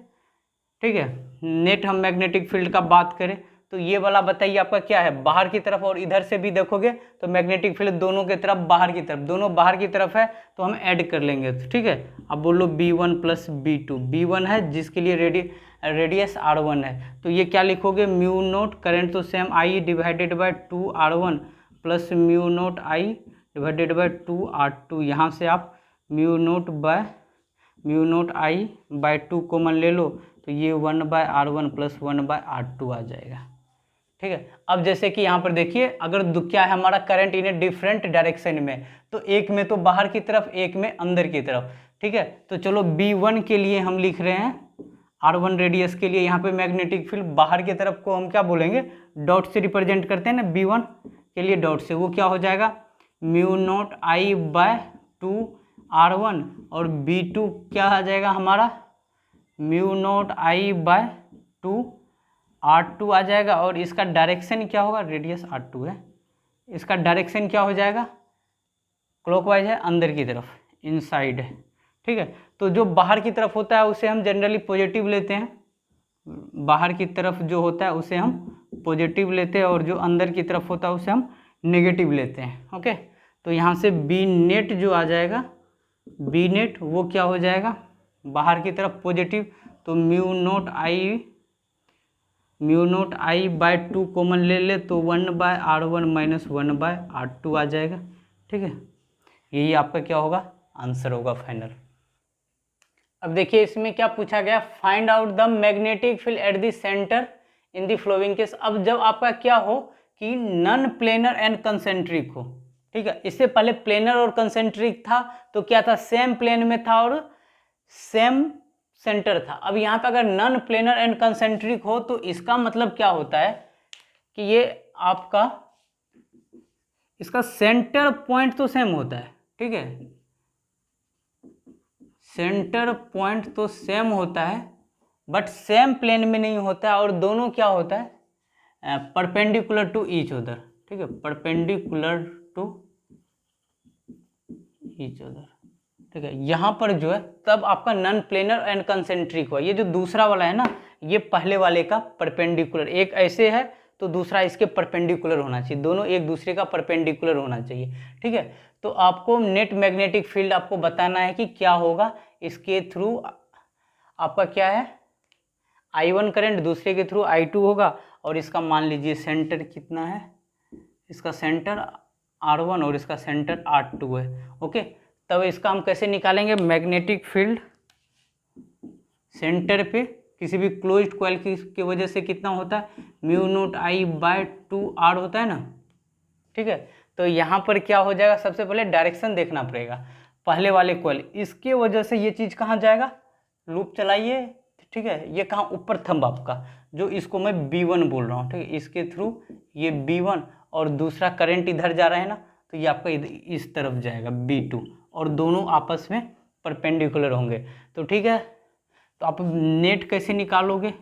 ठीक है, नेट हम मैग्नेटिक फील्ड का बात करें तो ये वाला बताइए आपका क्या है, बाहर की तरफ, और इधर से भी देखोगे तो मैग्नेटिक फील्ड दोनों की तरफ, बाहर की तरफ, दोनों बाहर की तरफ है, तो हम ऐड कर लेंगे, ठीक है। अब बोलो B1 प्लस B2, B1 है जिसके लिए रेडियस R1 है, तो ये क्या लिखोगे, म्यू नोट, करंट तो same I divided by 2 R1 plus mu naught I divided by 2 R2, यहाँ से आप mu naught I by 2 common ले लो, तो ये 1 bye R1 plus 1 bye R2 आ जाएगा, ठीक है। अब जैसे कि यहाँ पर देखिए, अगर क्या है हमारा current in a different direction में, तो एक में तो बाहर की तरफ, एक में अंदर की तरफ, ठीक है। तो चलो B1 के लिए हम लिख रहे हैं, R1 रेडियस के लिए यहाँ पे मैग्नेटिक फील्ड बाहर की तरफ को हम क्या बोलेंगे, डॉट से रिप्रेजेंट करते हैं ना, B1 के लिए डॉट से, वो क्या हो जाएगा mu naught I by 2 R1, और B2 क्या आ जाएगा हमारा mu naught I by 2 R2 आ जाएगा, और इसका डायरेक्शन क्या होगा, रेडियस R2 है, इसका डायरेक्शन क्या हो जाएगा, क्लॉकवाइज है, अंदर की तरफ, इनसाइड है, ठीक है। तो जो बाहर की तरफ होता है उसे हम जनरली पॉजिटिव लेते हैं, बाहर की तरफ जो होता है उसे हम पॉजिटिव लेते हैं, और जो अंदर की तरफ होता है उसे हम नेगेटिव लेते हैं, ओके। तो यहाँ से बी नेट जो आ जाएगा, बी नेट वो क्या हो जाएगा, बाहर की तरफ पॉजिटिव, तो mu mu naught I by 2 common ले ले तो 1/r1 माइनस 1/r2 आ जाएगा। ठीक है, यही आपका क्या होगा, आंसर होगा फाइनल। अब देखिए इसमें क्या पूछा गया, find out the magnetic field at the centre in the flowing case. अब जब आपका क्या हो कि नॉन प्लेनर एंड कंसेंट्रिक हो, ठीक है, इससे पहले प्लेनर और कंसेंट्रिक था तो क्या था, सेम प्लेन में था और सेम सेंटर था। अब यहाँ पे अगर नॉन प्लेनर एंड कंसेंट्रिक हो तो इसका मतलब क्या होता है कि ये आपका इसका सेंटर पॉइंट तो सेम होता है। ठीक है, सेंटर पॉइंट तो सेम होता है बट सेम प्लेन में नहीं होता है, और दोनों क्या होता है, परपेंडिकुलर टू ईच अदर। ठीक है, परपेंडिकुलर टू ईच अदर। ठीक है, यहाँ पर जो है तब आपका नॉन प्लेनर एंड कंसेंट्रिक हुआ। ये जो दूसरा वाला है ना, ये पहले वाले का परपेंडिकुलर, एक ऐसे है तो दूसरा इसके परपेंडिकुलर होना चाहिए, दोनों एक दूसरे का परपेंडिकुलर होना चाहिए। ठीक है, तो आपको नेट मैग्नेटिक फील्ड आपको बताना है कि क्या होगा, इसके थ्रू आपका क्या है, I1 करंट, दूसरे के थ्रू I2 होगा, और इसका मान लीजिए सेंटर कितना है, इसका सेंटर R1 और इसका सेंटर R2 है। ओके, तब इसका हम कैसे निकालेंगे, मैग्नेटिक फील्ड सेंटर पे किसी भी क्लोज्ड कॉइल की वजह से कितना होता है, म्यू नोट आई बाय 2r होता है ना। ठीक है, तो यहाँ पर क्या हो जाएगा, सबसे पहले डायरेक्शन देखना पड़ेगा, पहले वाले कॉइल इसके वजह से ये चीज़ कहाँ जाएगा, लूप चलाइए। ठीक है, ये कहाँ, ऊपर थंब आपका, जो इसको मैं B1 बोल रहा हूँ। ठीक है, इसके थ्रू ये B1 और दूसरा करंट इधर जा रहा है ना, तो ये आपका इस तरफ जाएगा B2, और दोनों आपस में परपेंडिकुलर होंगे। तो ठीक है, तो आप नेट कैसे निकालोगे,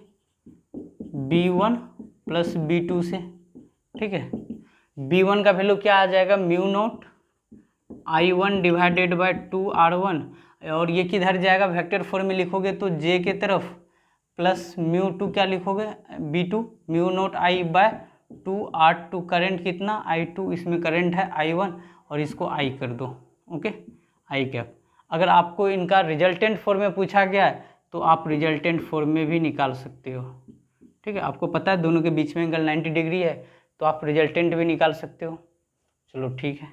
B1 प्लस B2 से। ठीक है, B1 का वैल्यू क्या आ जाएगा, mu note I1 divided by 2r1, और ये किधर जाएगा, वेक्टर फॉर्म में लिखोगे तो J के तरफ, प्लस म्यू 2 क्या लिखोगे, B2 mu naught I by 2r2, current कितना I2, इसमें करंट है I1, और इसको I कर दो। Okay, I cap. अगर आपको इनका रिजल्टेंट फॉर्म में पूछा गया है तो आप रिजल्टेंट फॉर्म में भी निकाल सकते हो। ठीक है, आपको पता है दोनों के बीच में एंगल 90 डिग्री है, तो आप रिजल्टेंट भी निकाल सकते हो। चलो ठीक है।